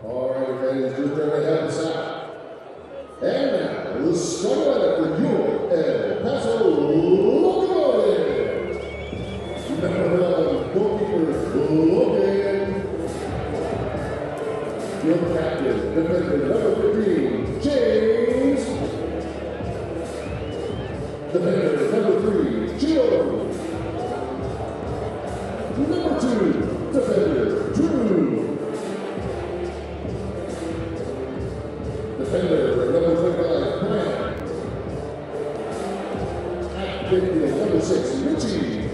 All right, ladies, just there to help us out. And now, the starter for your El Paso Locomotive. Number 11, goalkeeper Logan. Your captain, defender number 15, James. Defender number 3, Gio. Number 2, defender Drew. Defender number 25, Brad. At midfield number 6, Richie.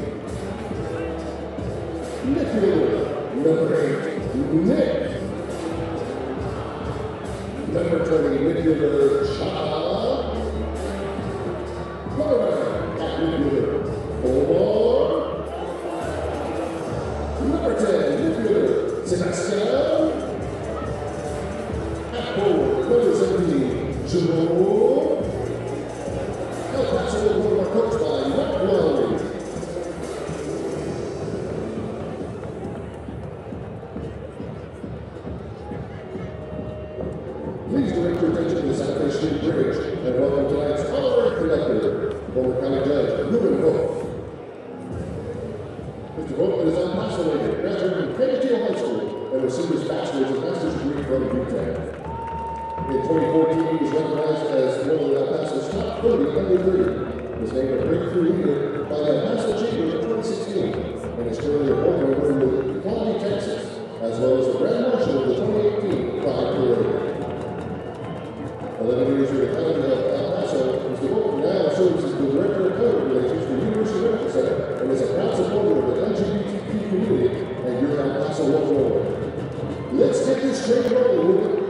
Midfielder number 8, Nick. Number 20, midfielder Shaw. Number 9, at midfielder Omar. Number 10, midfielder Sebastian. At forward, number 17, Jerome. El Paso Locomotive coached by Matt Lowry. Please direct your attention to the Santa Fe Street Bridge and welcome tonight's honorary conductor, former county judge Ruben Hope. Mr. Hope is on Paso native, graduated from Kennedy High School and received his bachelor's and master's degree from UTEP. In 2014, he was recognized as one of El Paso's top 30 under 30. He was named a breakthrough leader by the El Paso Chamber in 2016 and is currently a board member with County, Texas, as well as the Grand Marshal of the 2018 Pride Parade. 11 years with the county of El Paso, Mr. Hope now serves as the Director of Public Relations for University Medical Center and is a proud supporter of the LGBTQ community and your El Paso Locomotive. Let's get this train rolling with it.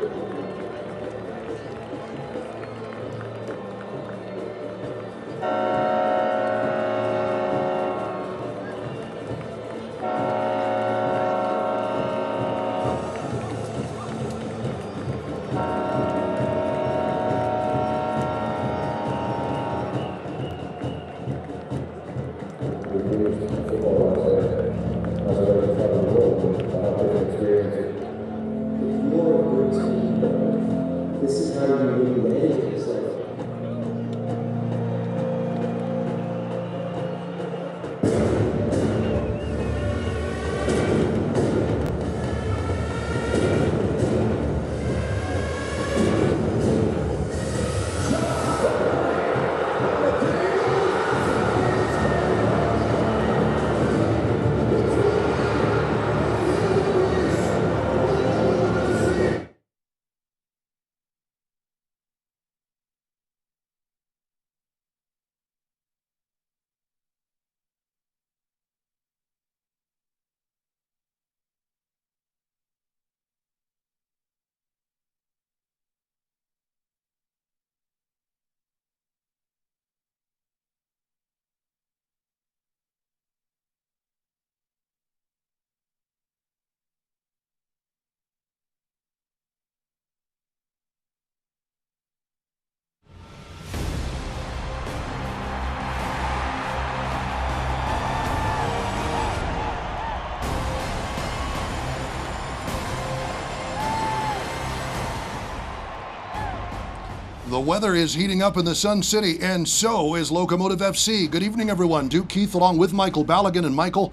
The weather is heating up in the Sun City, and so is Locomotive FC. Good evening, everyone. Duke Keith along with Michael Balagan. And Michael,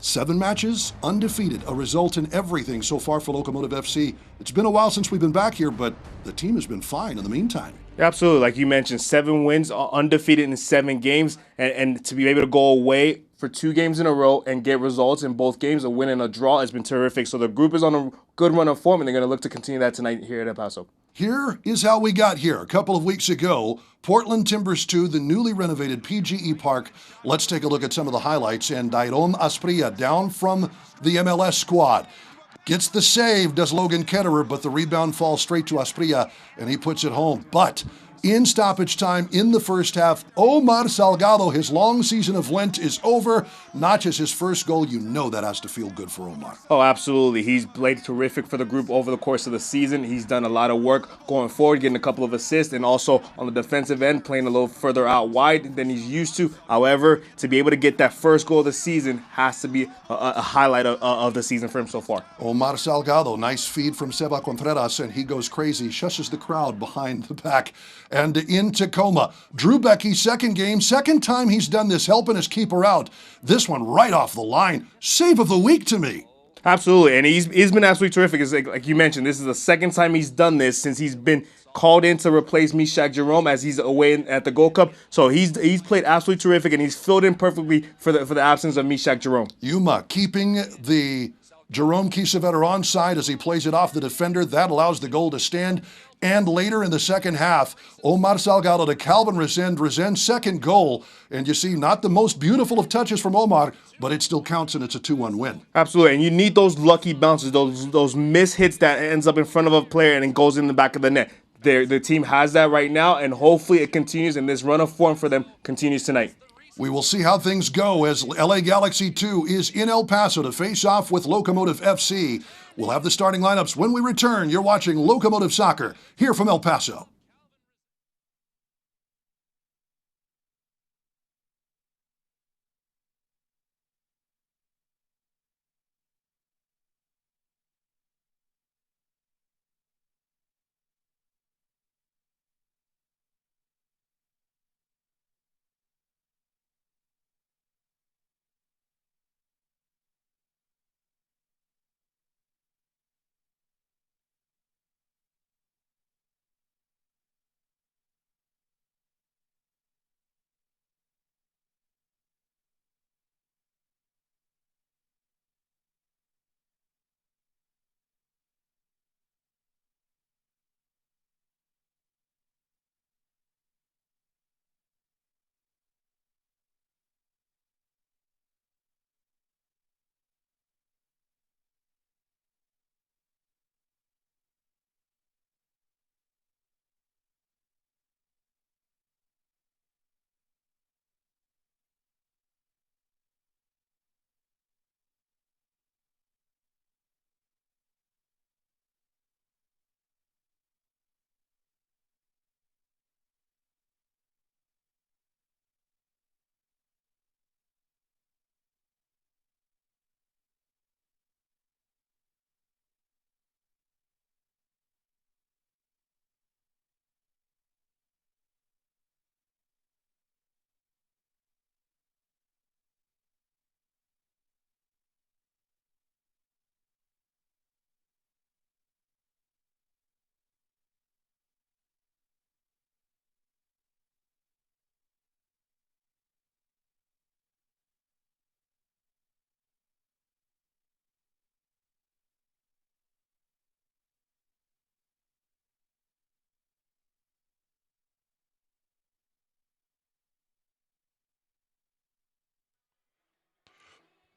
7 matches, undefeated, a result in everything so far for Locomotive FC. It's been a while since we've been back here, but the team has been fine in the meantime. Absolutely. Like you mentioned, 7 wins, undefeated in 7 games, and to be able to go away for 2 games in a row and get results in both games, a win and a draw, has been terrific. So the group is on a good run of form, and they're going to look to continue that tonight here at El Paso. Here is how we got here. A couple of weeks ago, Portland Timbers 2, the newly renovated PGE Park. Let's take a look at some of the highlights. And Dairon Asprilla down from the MLS squad. Gets the save, does Logan Ketterer, but the rebound falls straight to Asprilla, and he puts it home. But in stoppage time in the first half, Omar Salgado, his long season of Lent is over. Notches his first goal. You know that has to feel good for Omar. Oh, absolutely. He's played terrific for the group over the course of the season. He's done a lot of work going forward, getting a couple of assists, and also on the defensive end, playing a little further out wide than he's used to. However, to be able to get that first goal of the season has to be a highlight of the season for him so far. Omar Salgado, nice feed from Seba Contreras, and he goes crazy, shushes the crowd behind the back. And in Tacoma, Drew Becky's second game, second time he's done this, helping his keeper out. This one right off the line. Save of the week to me. Absolutely, and he's been absolutely terrific. It's like you mentioned, this is the second time he's done this since he's been called in to replace Mishak Jerome as he's away at the Gold Cup. So he's played absolutely terrific, and he's filled in perfectly for the absence of Mishak Jerome. Yuma keeping the Jerome Kiesewetter onside as he plays it off the defender. That allows the goal to stand. And later in the second half, Omar Salgado to Calvin Resend. Resend's second goal. And you see, not the most beautiful of touches from Omar, but it still counts, and it's a 2-1 win. Absolutely, and you need those lucky bounces, those miss hits that ends up in front of a player and then goes in the back of the net. The team has that right now, and hopefully it continues, and this run of form for them continues tonight. We will see how things go as LA Galaxy 2 is in El Paso to face off with Locomotive FC. We'll have the starting lineups when we return. You're watching Locomotive Soccer here from El Paso.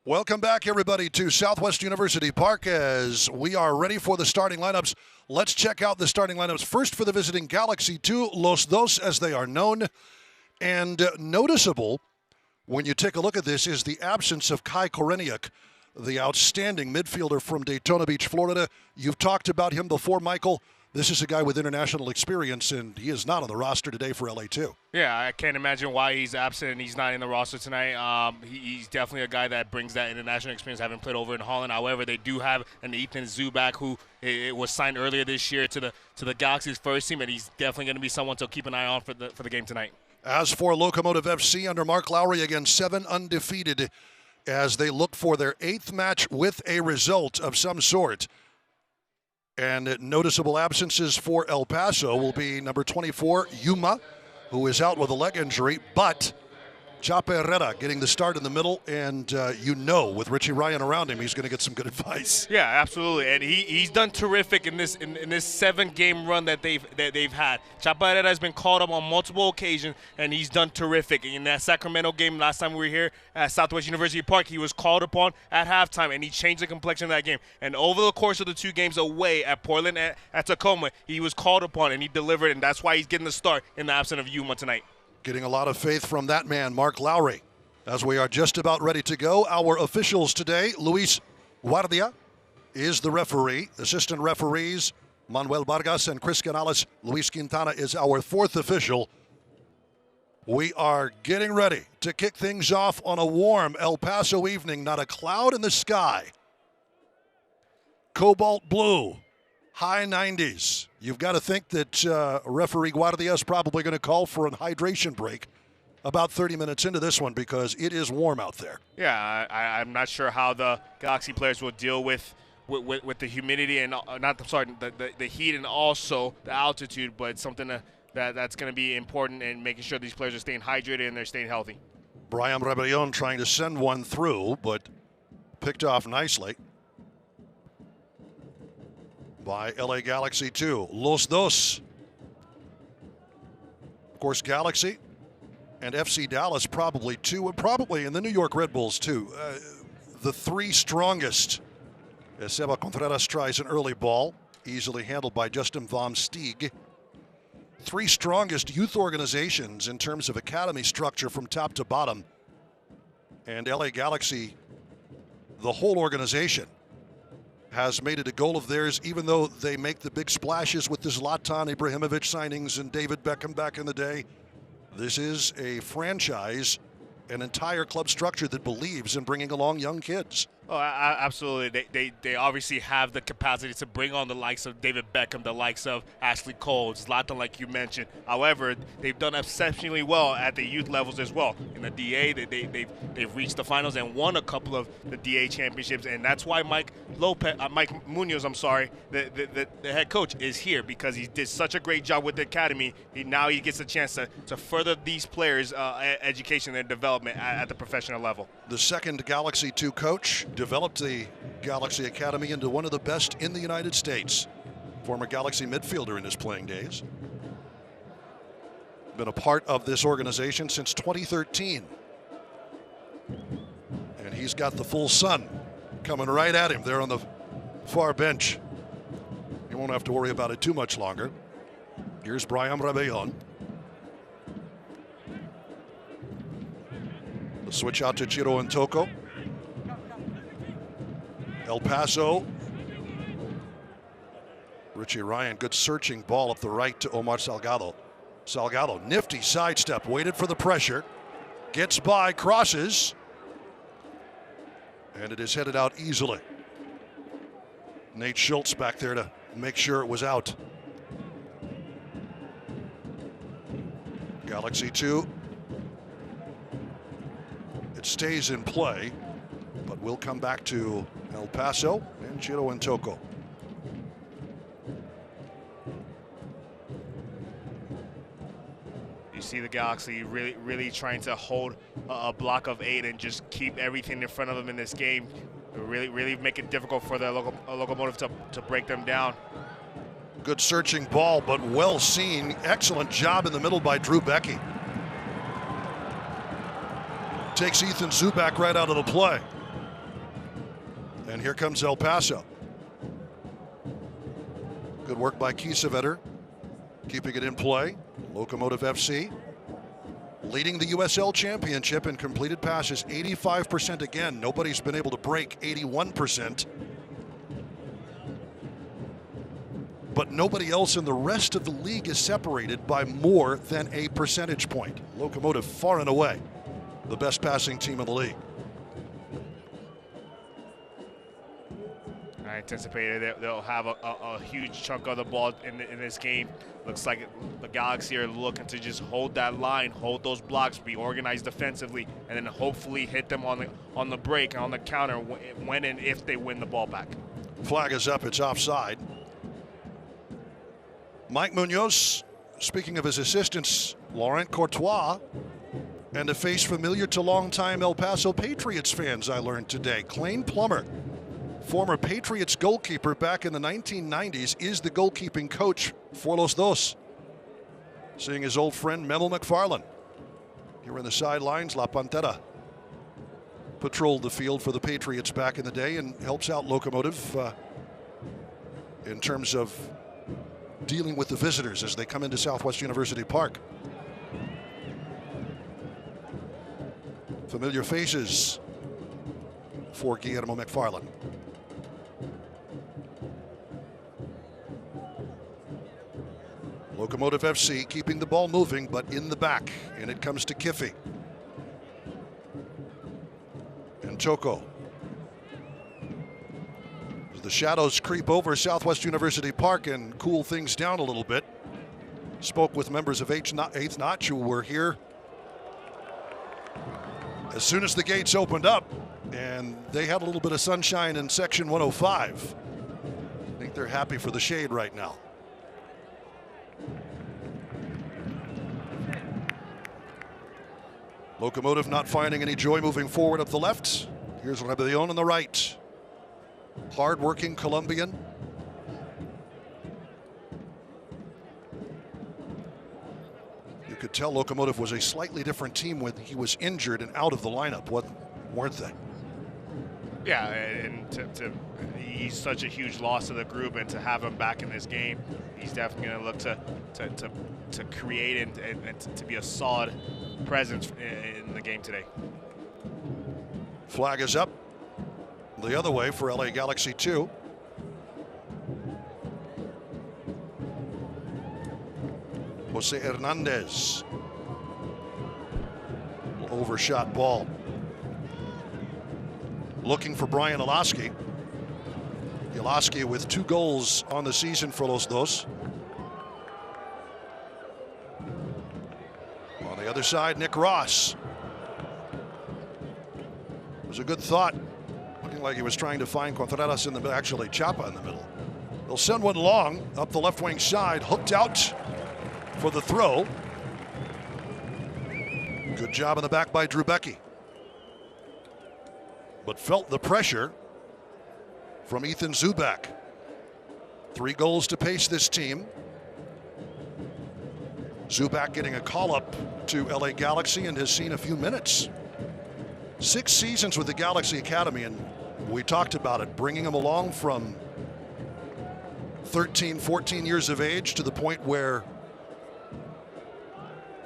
Welcome back, everybody, to Southwest University Park as we are ready for the starting lineups. Let's check out the starting lineups. First for the visiting Galaxy 2, Los Dos as they are known. And noticeable, when you take a look at this, is the absence of Kai Koreniuk, the outstanding midfielder from Daytona Beach, Florida. You've talked about him before, Michael. this is a guy with international experience, and he is not on the roster today for LA2. Yeah, I can't imagine why he's absent and he's not in the roster tonight. He's definitely a guy that brings that international experience, having played over in Holland. However, they do have an Ethan Zubak who was signed earlier this year to the Galaxy's first team, and he's definitely going to be someone to keep an eye on for the game tonight. As for Locomotive FC under Mark Lowry, again 7 undefeated as they look for their 8th match with a result of some sort. And noticeable absences for El Paso will be number 24, Yuma, who is out with a leg injury, but Chapa Herrera getting the start in the middle, and with Richie Ryan around him, he's going to get some good advice. Yeah, absolutely, and he's done terrific in this 7-game run that they've had. Chapa Herrera has been called up on multiple occasions, and he's done terrific. In that Sacramento game last time we were here at Southwest University Park, he was called upon at halftime, and he changed the complexion of that game. And over the course of the 2 games away at Portland at Tacoma, he was called upon, and he delivered, and that's why he's getting the start in the absence of Yuma tonight. Getting a lot of faith from that man, Mark Lowry. As we are just about ready to go, our officials today, Luis Guardia is the referee. Assistant referees, Manuel Vargas and Chris Canales. Luis Quintana is our 4th official. We are getting ready to kick things off on a warm El Paso evening. Not a cloud in the sky. Cobalt blue. High 90s. You've got to think that referee Guardia is probably going to call for a hydration break about 30 minutes into this one because it is warm out there. Yeah, I'm not sure how the Galaxy players will deal with the humidity and the heat and also the altitude, but it's something that's going to be important in making sure these players are staying hydrated and they're staying healthy. Brian Rebellion trying to send one through, but picked off nicely by LA Galaxy 2. Los Dos. Of course, Galaxy and FC Dallas probably too, and probably in the New York Red Bulls too. The 3 strongest. As Seba Contreras tries an early ball, easily handled by Justin Vom Stieg. 3 strongest youth organizations in terms of academy structure from top to bottom. And LA Galaxy, the whole organization, has made it a goal of theirs, even though they make the big splashes with the Zlatan Ibrahimovic signings and David Beckham back in the day. This is a franchise, an entire club structure that believes in bringing along young kids. Oh, absolutely. They obviously have the capacity to bring on the likes of David Beckham, the likes of Ashley Cole, Zlatan, like you mentioned. However, they've done exceptionally well at the youth levels as well. In the DA, they've reached the finals and won a couple of the DA championships, and that's why Mike Munoz, the head coach, is here because he did such a great job with the academy. Now he gets a chance to further these players' education and development at the professional level. The second Galaxy 2 coach developed the Galaxy Academy into one of the best in the United States. Former Galaxy midfielder in his playing days. Been a part of this organization since 2013. And he's got the full sun coming right at him there on the far bench. He won't have to worry about it too much longer. Here's Brian Rebellion. The switch out to Chiro and Toko. El Paso. Richie Ryan, good searching ball up the right to Omar Salgado. Salgado, nifty sidestep, waited for the pressure. Gets by, crosses. And it is headed out easily. Nate Schultz back there to make sure it was out. Galaxy 2. It stays in play, but we'll come back to El Paso and Chiro and Toko. You see the Galaxy really trying to hold a block of 8 and just keep everything in front of them in this game. Really make it difficult for the Locomotive to break them down. Good searching ball, but well seen. Excellent job in the middle by Drew Becky. Takes Ethan Zubak right out of the play. And here comes El Paso. Good work by Kiesewetter, keeping it in play. Locomotive FC leading the USL Championship in completed passes, 85% again. Nobody's been able to break 81%. but nobody else in the rest of the league is separated by more than a percentage point. Locomotive far and away the best passing team in the league. I anticipated they'll have a huge chunk of the ball in this game. Looks like the Galaxy are looking to just hold that line, hold those blocks, be organized defensively, and then hopefully hit them on the break, on the counter when and if they win the ball back. Flag is up, it's offside. Mike Munoz, speaking of his assistants, Laurent Courtois, and a face familiar to longtime El Paso Patriots fans, I learned today. Clayne Plummer, former Patriots goalkeeper back in the 1990s, is the goalkeeping coach for Los Dos. Seeing his old friend Memo McFarland. Here in the sidelines, La Pantera patrolled the field for the Patriots back in the day and helps out Locomotive in terms of dealing with the visitors as they come into Southwest University Park. Familiar faces for Guillermo McFarland. Locomotive FC keeping the ball moving, but in the back, and it comes to Kiffy. And Choco. As the shadows creep over Southwest University Park and cool things down a little bit, spoke with members of Eighth Notch who were here as soon as the gates opened up, and they had a little bit of sunshine in Section 105. I think they're happy for the shade right now. Locomotive not finding any joy moving forward up the left. Here's Rebellion on the right. Hard-working Colombian. You could tell Locomotive was a slightly different team when he was injured and out of the lineup, weren't they? Yeah, and he's such a huge loss to the group, and to have him back in this game, he's definitely going to look to create and to be a solid presence in the game today. Flag is up the other way for LA Galaxy 2. Jose Hernandez. Overshot ball. Looking for Brian Iloski. Iloski with 2 goals on the season for Los Dos. On the other side, Nick Ross. It was a good thought. Looking like he was trying to find Contreras in the middle, actually Chapa in the middle. They'll send one long up the left wing side, hooked out for the throw. Good job in the back by Drew Becky. But felt the pressure from Ethan Zubak. 3 goals to pace this team. Zubak getting a call up to LA Galaxy and has seen a few minutes. 6 seasons with the Galaxy Academy, and we talked about it, bringing him along from 13, 14 years of age to the point where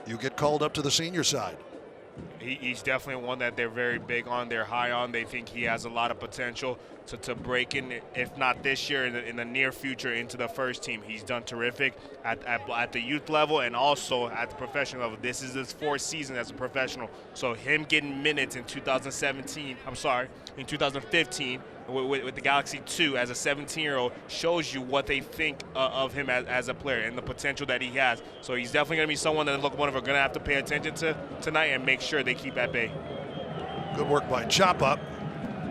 you get called up to the senior side. He's definitely one that they're very big on. They're high on. They think he has a lot of potential to break in, if not this year, in the near future, into the first team. He's done terrific at the youth level and also at the professional level. This is his 4th season as a professional. So him getting minutes in 2015 with the Galaxy 2 as a 17-year-old shows you what they think of him as a player and the potential that he has. So he's definitely going to be someone that Locomotive are going to have to pay attention to tonight and make sure they keep at bay. Good work by Chapa,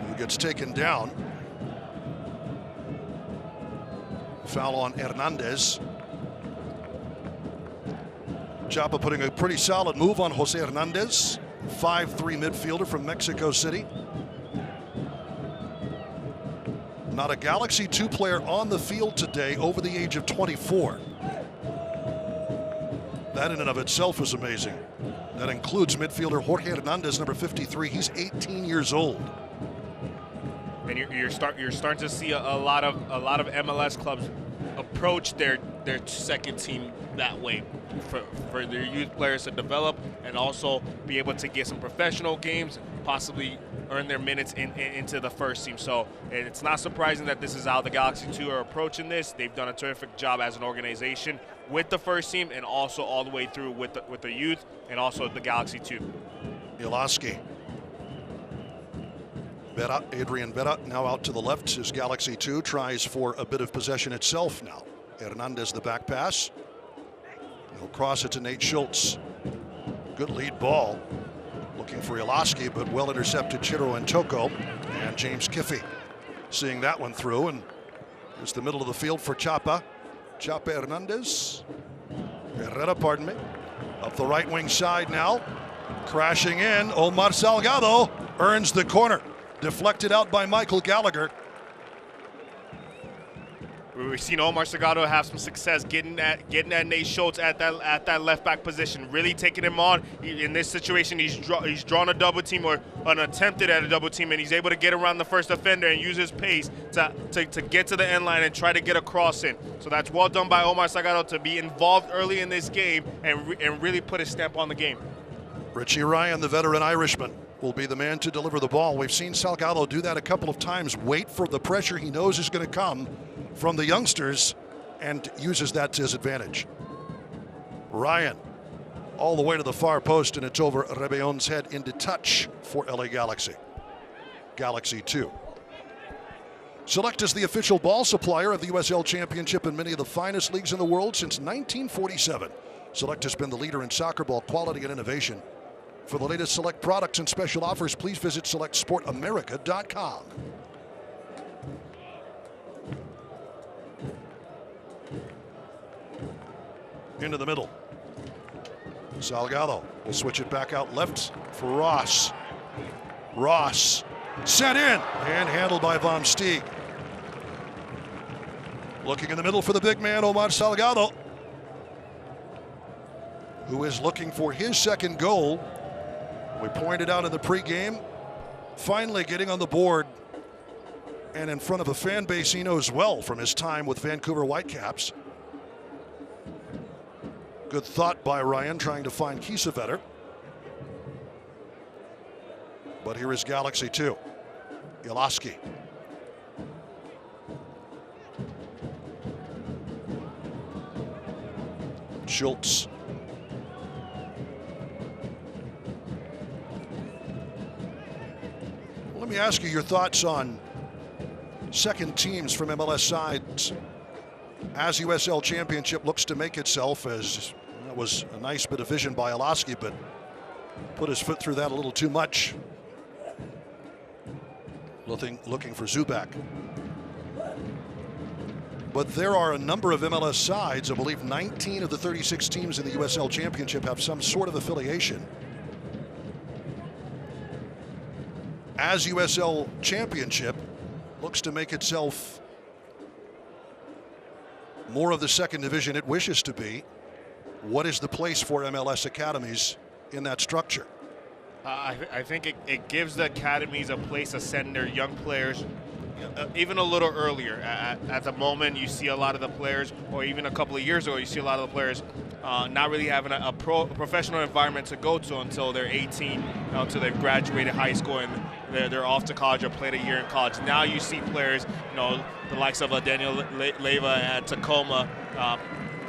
who gets taken down. Foul on Hernandez. Chapa putting a pretty solid move on Jose Hernandez, 5'3" midfielder from Mexico City. Not a Galaxy 2 player on the field today over the age of 24. That in and of itself is amazing. That includes midfielder Jorge Hernandez, number 53. He's 18 years old. And you're starting to see a lot of MLS clubs approach their second team that way, for their youth players to develop and also be able to get some professional games, possibly earn their minutes into the first team. So it's not surprising that this is how the Galaxy 2 are approaching this. They've done a terrific job as an organization with the first team and also all the way through with the youth and also the Galaxy 2. Ilaski. Adrian Vera now out to the left as Galaxy 2 tries for a bit of possession itself now. Hernandez the back pass. He'll cross it to Nate Schultz. Good lead ball. Looking for Ilaski, but well intercepted Chiro and Toko. And James Kiffey seeing that one through. And it's the middle of the field for Chapa. Chapa Hernandez. Herrera, pardon me. Up the right wing side now. Crashing in. Omar Salgado earns the corner. Deflected out by Michael Gallagher. We've seen Omar Salgado have some success getting at Nate Schultz at that left back position, really taking him on. In this situation, he's drawn a double team or an attempted at a double team, and he's able to get around the first defender and use his pace to get to the end line and try to get a cross in. So that's well done by Omar Salgado to be involved early in this game and really put his stamp on the game. Richie Ryan, the veteran Irishman, will be the man to deliver the ball. We've seen Salgado do that a couple of times, wait for the pressure he knows is going to come from the youngsters and uses that to his advantage. Ryan all the way to the far post, and it's over Rebellon's head into touch for LA Galaxy. Galaxy 2. Select is the official ball supplier of the USL Championship and many of the finest leagues in the world since 1947. Select has been the leader in soccer ball quality and innovation. For the latest Select products and special offers, please visit SelectSportAmerica.com. Into the middle. Salgado will switch it back out left for Ross. Ross sent in and handled by Von Steeg. Looking in the middle for the big man, Omar Salgado, who is looking for his second goal. We pointed out in the pregame, finally getting on the board and in front of a fan base he knows well from his time with Vancouver Whitecaps. Good thought by Ryan trying to find Kiesewetter. But here is Galaxy 2. Ilaski. Schultz. Let me ask you your thoughts on second teams from MLS sides as USL Championship looks to make itself, as that was a nice bit of vision by Ilaski, but put his foot through that a little too much. Looking for Zubak. But there are a number of MLS sides. I believe 19 of the 36 teams in the USL Championship have some sort of affiliation. As USL Championship looks to make itself more of the second division it wishes to be, what is the place for MLS academies in that structure? I think it gives the academies a place to send their young players even a little earlier. At the moment, you see a lot of the players, or even a couple of years ago, you see a lot of the players not really having a professional environment to go to until they're 18, until they've graduated high school and they're off to college or played a year in college. Now you see players, the likes of Daniel Leyva at Tacoma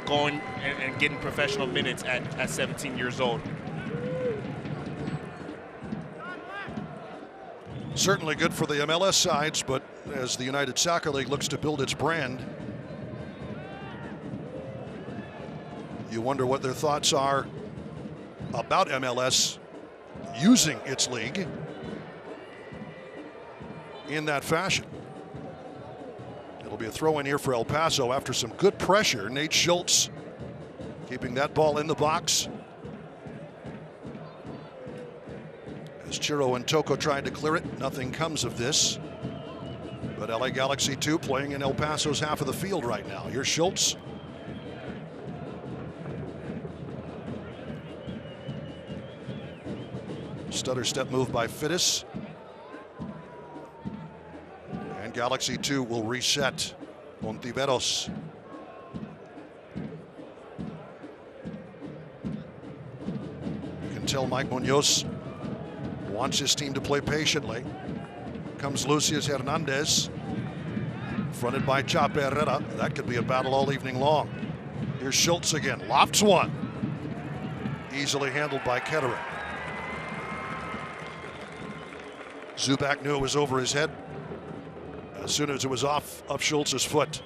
going and getting professional minutes at 17 years old. Certainly good for the MLS sides, but as the United Soccer League looks to build its brand, you wonder what their thoughts are about MLS using its league in that fashion. It'll be a throw in here for El Paso after some good pressure. Nate Schultz keeping that ball in the box. As Chiro and Toko tried to clear it, nothing comes of this. But LA Galaxy 2 playing in El Paso's half of the field right now. Here's Schultz. Stutter step move by Fittis. And Galaxy 2 will reset. Ontiveros. You can tell Mike Munoz wants his team to play patiently. Comes Lucius Hernandez, fronted by Chape Herrera. That could be a battle all evening long. Here's Schultz again, lofts one. Easily handled by Ketterer. Zubac knew it was over his head as soon as it was off of Schultz's foot.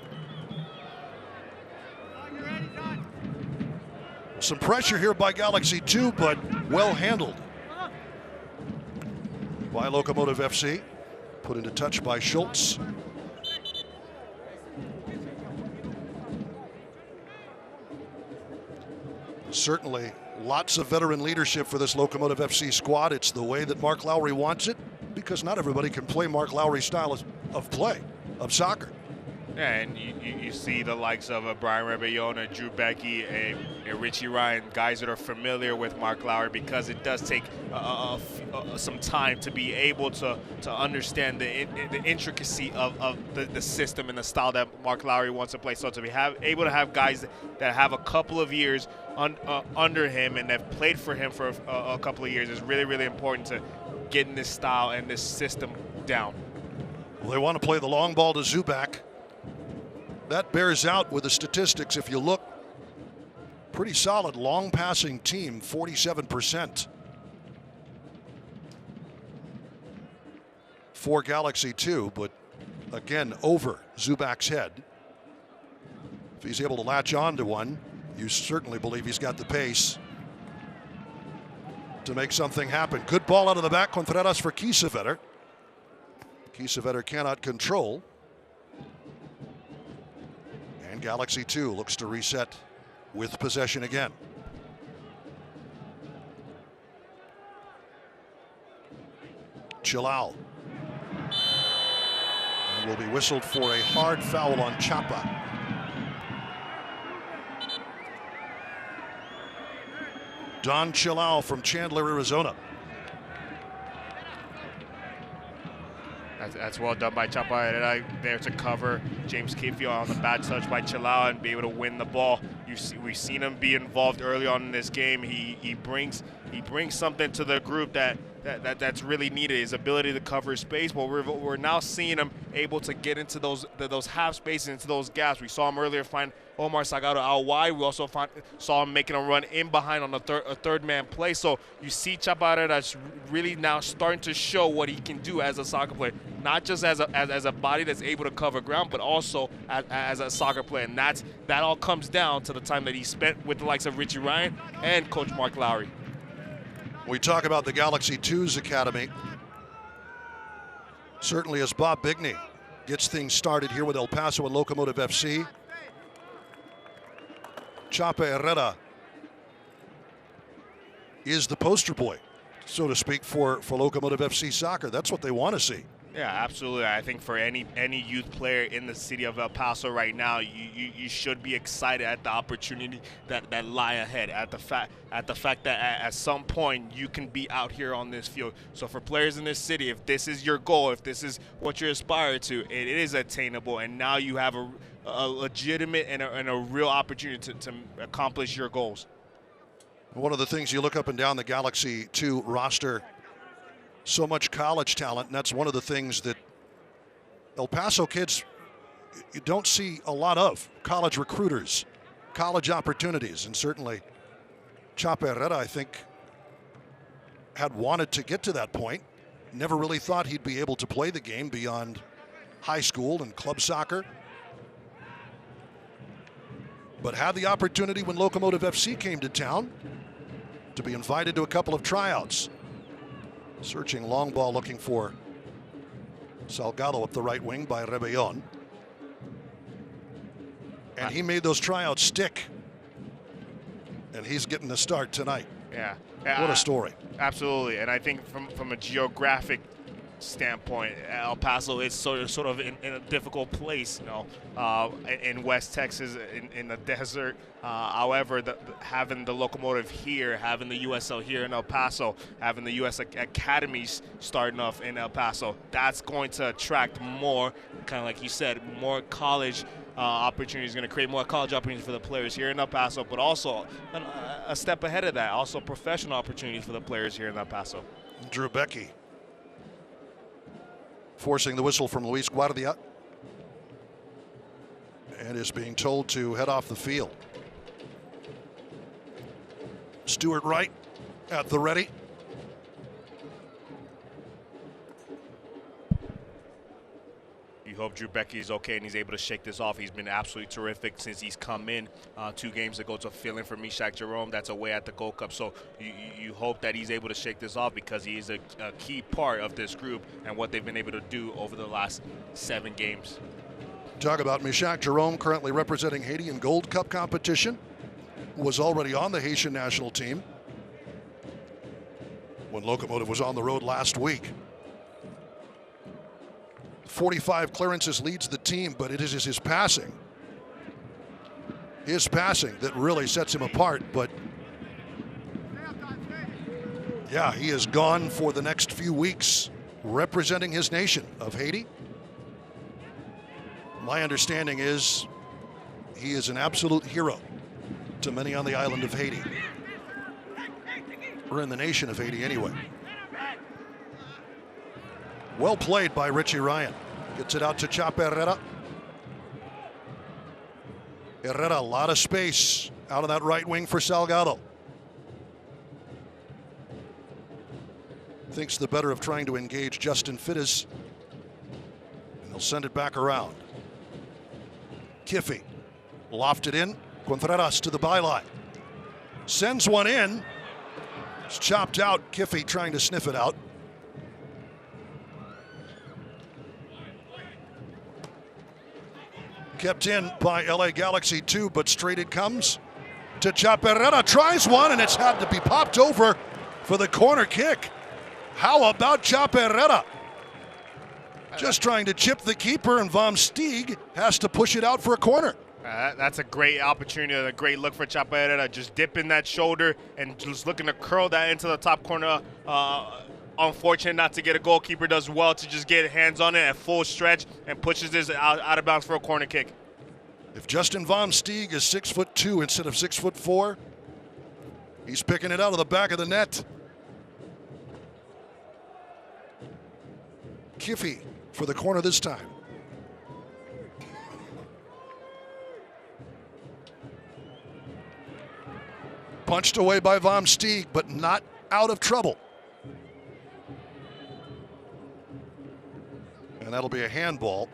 Some pressure here by Galaxy 2, but well handled by Locomotive FC. Put into touch by Schultz. Certainly lots of veteran leadership for this Locomotive FC squad. It's the way that Mark Lowry wants it, because not everybody can play Mark Lowry's style of play, of soccer. Yeah, and you see the likes of Brian Rebellon and Drew Becky and Richie Ryan, guys that are familiar with Mark Lowry, because it does take some time to be able to understand the intricacy of the system and the style that Mark Lowry wants to play. So to be able to have guys that have a couple of years under him and have played for him for a couple of years is really, really important to getting this style and this system down. Well, they want to play the long ball to Zubac. That bears out with the statistics. If you look, pretty solid long passing team, 47% for Galaxy 2, but again, over Zubac's head. If he's able to latch on to one, you certainly believe he's got the pace to make something happen. Good ball out of the back, Contreras for Kiesewetter. Kiesewetter cannot control. And Galaxy 2 looks to reset with possession again. Chilao. And will be whistled for a hard foul on Chapa. Don Chilao from Chandler, Arizona. That's well done by Chapa there to cover James Cafield on the bad touch by Chilao and be able to win the ball. We've seen him be involved early on in this game. He brings something to the group that's really needed, his ability to cover space. But we're now seeing him able to get into those half spaces, into those gaps. We saw him earlier find Omar Salgado out wide. We also saw him making a run in behind on a third man play. So you see Chapa that's really now starting to show what he can do as a soccer player, not just as a body that's able to cover ground, but also as a soccer player. And that all comes down to the time that he spent with the likes of Richie Ryan and Coach Mark Lowry. We talk about the Galaxy 2's academy. Certainly as Bob Bigney gets things started here with El Paso and Locomotive FC. Chape Herrera is the poster boy, so to speak, for Locomotive FC soccer. That's what they want to see. Yeah, absolutely. I think for any youth player in the city of El Paso right now, you should be excited at the opportunity that lie ahead, at the fact that at some point you can be out here on this field. So for players in this city, if this is your goal, if this is what you're aspiring to, it is attainable, and now you have a legitimate and a real opportunity to accomplish your goals. One of the things you look up and down the Galaxy 2 roster, so much college talent, and that's one of the things that El Paso kids, you don't see a lot of. College recruiters, college opportunities, and certainly Chape Herrera, I think, had wanted to get to that point. Never really thought he'd be able to play the game beyond high school and club soccer. But had the opportunity when Locomotive FC came to town to be invited to a couple of tryouts. Searching long ball, looking for Salgado up the right wing by Rebellon. And he made those tryouts stick. And he's getting the start tonight. Yeah. What a story. Absolutely. And I think from a geographic standpoint, El Paso is sort of in a difficult place, in West Texas, in the desert. However, having the Locomotive here, having the USL here in El Paso, having the US academies starting off in El Paso, that's going to attract more, kind of like you said, more college opportunities, going to create more college opportunities for the players here in El Paso, but also a step ahead of that, also professional opportunities for the players here in El Paso. Drew Becky forcing the whistle from Luis Guardia and is being told to head off the field. Stuart Wright at the ready. You hope Drew Becky is okay and he's able to shake this off. He's been absolutely terrific since he's come in 2 games ago to fill in for Mishak Jerome. That's away at the Gold Cup. So you hope that he's able to shake this off because he is a key part of this group and what they've been able to do over the last 7 games. Talk about Mishak Jerome, currently representing Haiti in Gold Cup competition. Was already on the Haitian national team when Locomotive was on the road last week. 45 clearances leads the team, but it is his passing. His passing that really sets him apart, but yeah, he is gone for the next few weeks representing his nation of Haiti. My understanding is he is an absolute hero to many on the island of Haiti, or in the nation of Haiti anyway. Well played by Richie Ryan. Gets it out to Chapa Herrera. Herrera, a lot of space out of that right wing for Salgado. Thinks the better of trying to engage Justin Fittis. And he'll send it back around. Kiffy lofted in. Contreras to the byline. Sends one in. It's chopped out. Kiffy trying to sniff it out. Kept in by LA Galaxy 2, but straight it comes to Chaparrera. Tries one, and it's had to be popped over for the corner kick. How about Chaparrera? Just trying to chip the keeper, and Vom Stieg has to push it out for a corner. That's a great opportunity, a great look for Chaparrera. Just dipping that shoulder and just looking to curl that into the top corner. Unfortunate not to get a goalkeeper. Does well to just get hands on it at full stretch and pushes this out of bounds for a corner kick. If Justin Vom Stieg is 6'2" instead of 6'4", he's picking it out of the back of the net. Kiffy for the corner this time. Punched away by Vom Stieg, but not out of trouble. And that'll be a handball.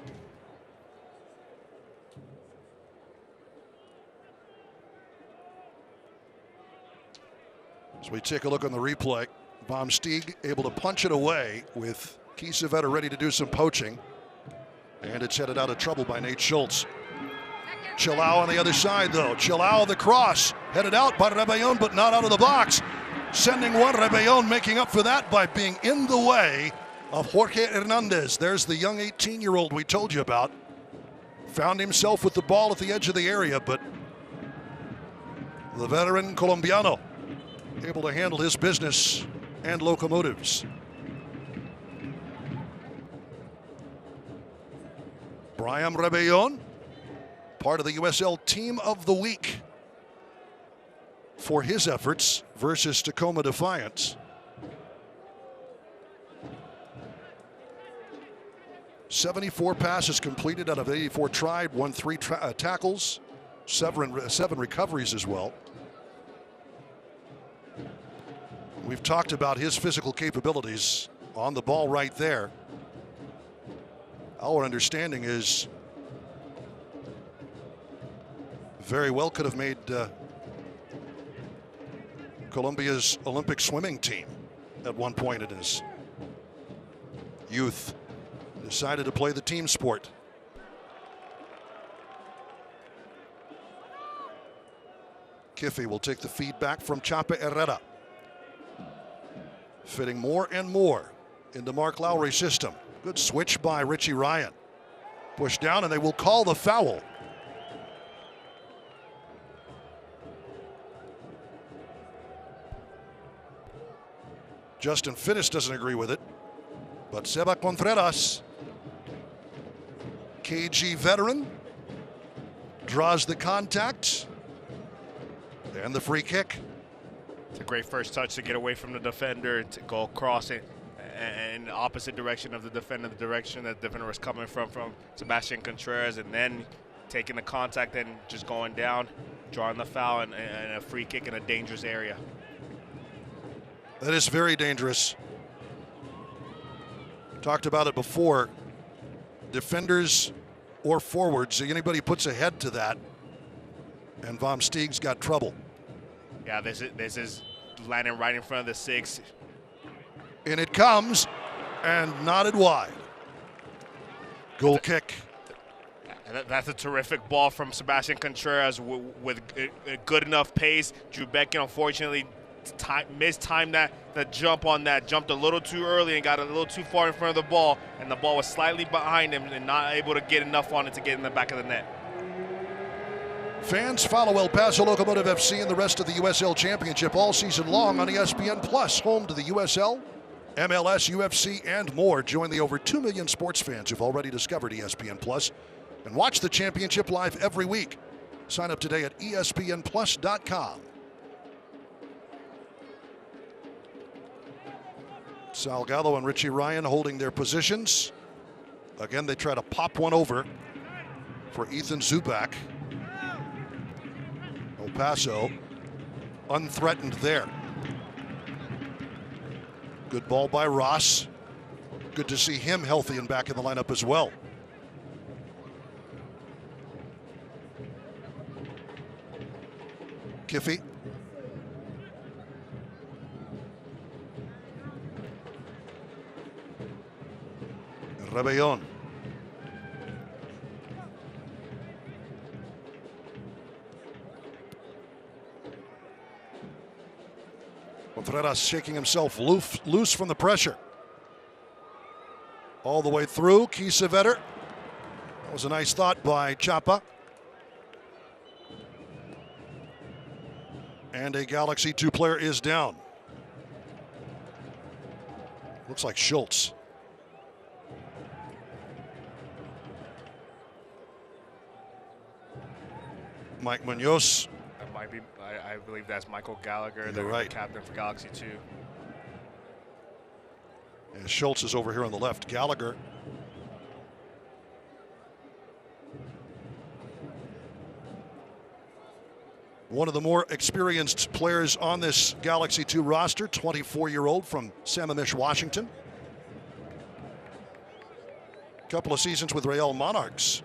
As we take a look on the replay, Vom Stieg able to punch it away with Kiesewetter ready to do some poaching. And it's headed out of trouble by Nate Schultz. Chilau on the other side, though. Chilau the cross, headed out by Rebellon, but not out of the box. Sending one, Rebellon making up for that by being in the way of Jorge Hernandez. There's the young 18-year-old we told you about. Found himself with the ball at the edge of the area, but the veteran Colombiano able to handle his business and Locomotives. Brian Rebellon, part of the USL Team of the Week for his efforts versus Tacoma Defiance. 74 passes completed out of 84 tried, won 3 tackles, 7 recoveries as well. We've talked about his physical capabilities on the ball right there. Our understanding is very well could have made Colombia's Olympic swimming team at one point in his youth. Decided to play the team sport. Kiffy will take the feedback from Chapa Herrera. Fitting more and more into Mark Lowry's system. Good switch by Richie Ryan. Pushed down, and they will call the foul. Justin Fittis doesn't agree with it, but Seba Contreras, KG veteran, draws the contact and the free kick. It's a great first touch to get away from the defender, to go across it in the opposite direction of the defender, the direction that the defender was coming from Sebastian Contreras, and then taking the contact and just going down, drawing the foul and a free kick in a dangerous area. That is very dangerous. Talked about it before. Defenders or forwards, anybody puts a head to that, and Vom Steeg's got trouble. Yeah, this is landing right in front of the 6. And it comes, and knotted wide. Goal kick. That's a terrific ball from Sebastian Contreras with a good enough pace. Drew Beckin, unfortunately, mistimed that jump on that. Jumped a little too early and got a little too far in front of the ball, and the ball was slightly behind him and not able to get enough on it to get in the back of the net. Fans, follow El Paso Locomotive FC and the rest of the USL Championship all season long on ESPN Plus, home to the USL, MLS, UFC, and more. Join the over 2 million sports fans who've already discovered ESPN Plus and watch the championship live every week. Sign up today at espnplus.com. Salgado and Richie Ryan holding their positions. Again, they try to pop one over for Ethan Zubak. El Paso unthreatened there. Good ball by Ross. Good to see him healthy and back in the lineup as well. Kiffy. Rebellon. Contreras shaking himself loose from the pressure. All the way through, Kiesewetter. That was a nice thought by Chapa. And a Galaxy 2 player is down. Looks like Schultz. Mike Munoz. That might be, I believe that's Michael Gallagher, the right. captain for Galaxy 2. And Schultz is over here on the left. Gallagher. One of the more experienced players on this Galaxy 2 roster, 24-year-old from Sammamish, Washington. Couple of seasons with Real Monarchs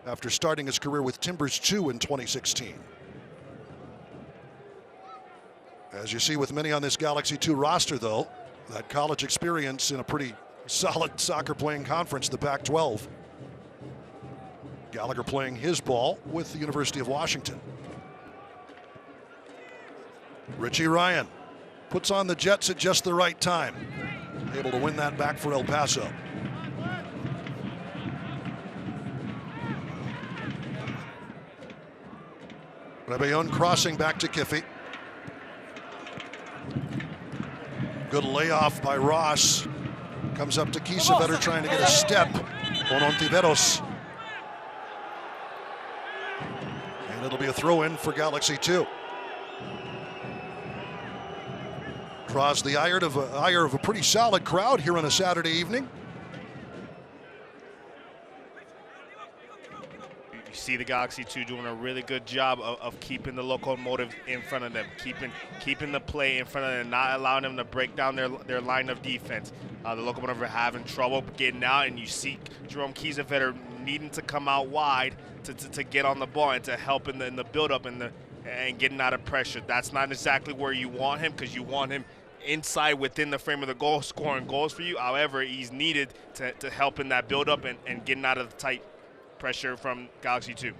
after starting his career with Timbers 2 in 2016. As you see with many on this Galaxy 2 roster, though, that college experience in a pretty solid soccer playing conference, the Pac-12. Gallagher playing his ball with the University of Washington. Richie Ryan puts on the Jets at just the right time. Able to win that back for El Paso. Rebellon crossing back to Kiffy. Good layoff by Ross. Comes up to Kiesewetter trying to get a step on Ontiveros. And it'll be a throw-in for Galaxy 2. Draws the ire of a pretty solid crowd here on a Saturday evening. You see the Galaxy 2 doing a really good job of keeping the Locomotive in front of them, keeping the play in front of them, not allowing them to break down their line of defense. The Locomotive are having trouble getting out, and you see Jerome Kiesewetter needing to come out wide to get on the ball and to help in the build-up and getting out of pressure. That's not exactly where you want him, because you want him inside within the frame of the goal, scoring goals for you. However, he's needed to help in that build-up and getting out of the tight pressure from Galaxy 2.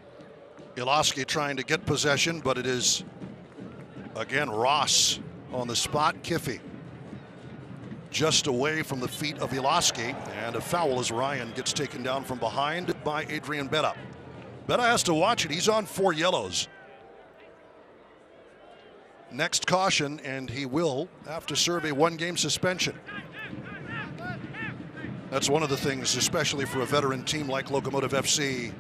Iloski trying to get possession, but it is, again, Ross on the spot. Kiffy just away from the feet of Iloski, and a foul as Ryan gets taken down from behind by Adrian Betta. Betta has to watch it. He's on 4 yellows. Next caution, and he will have to serve a 1-game suspension. That's one of the things, especially for a veteran team like Locomotive FC,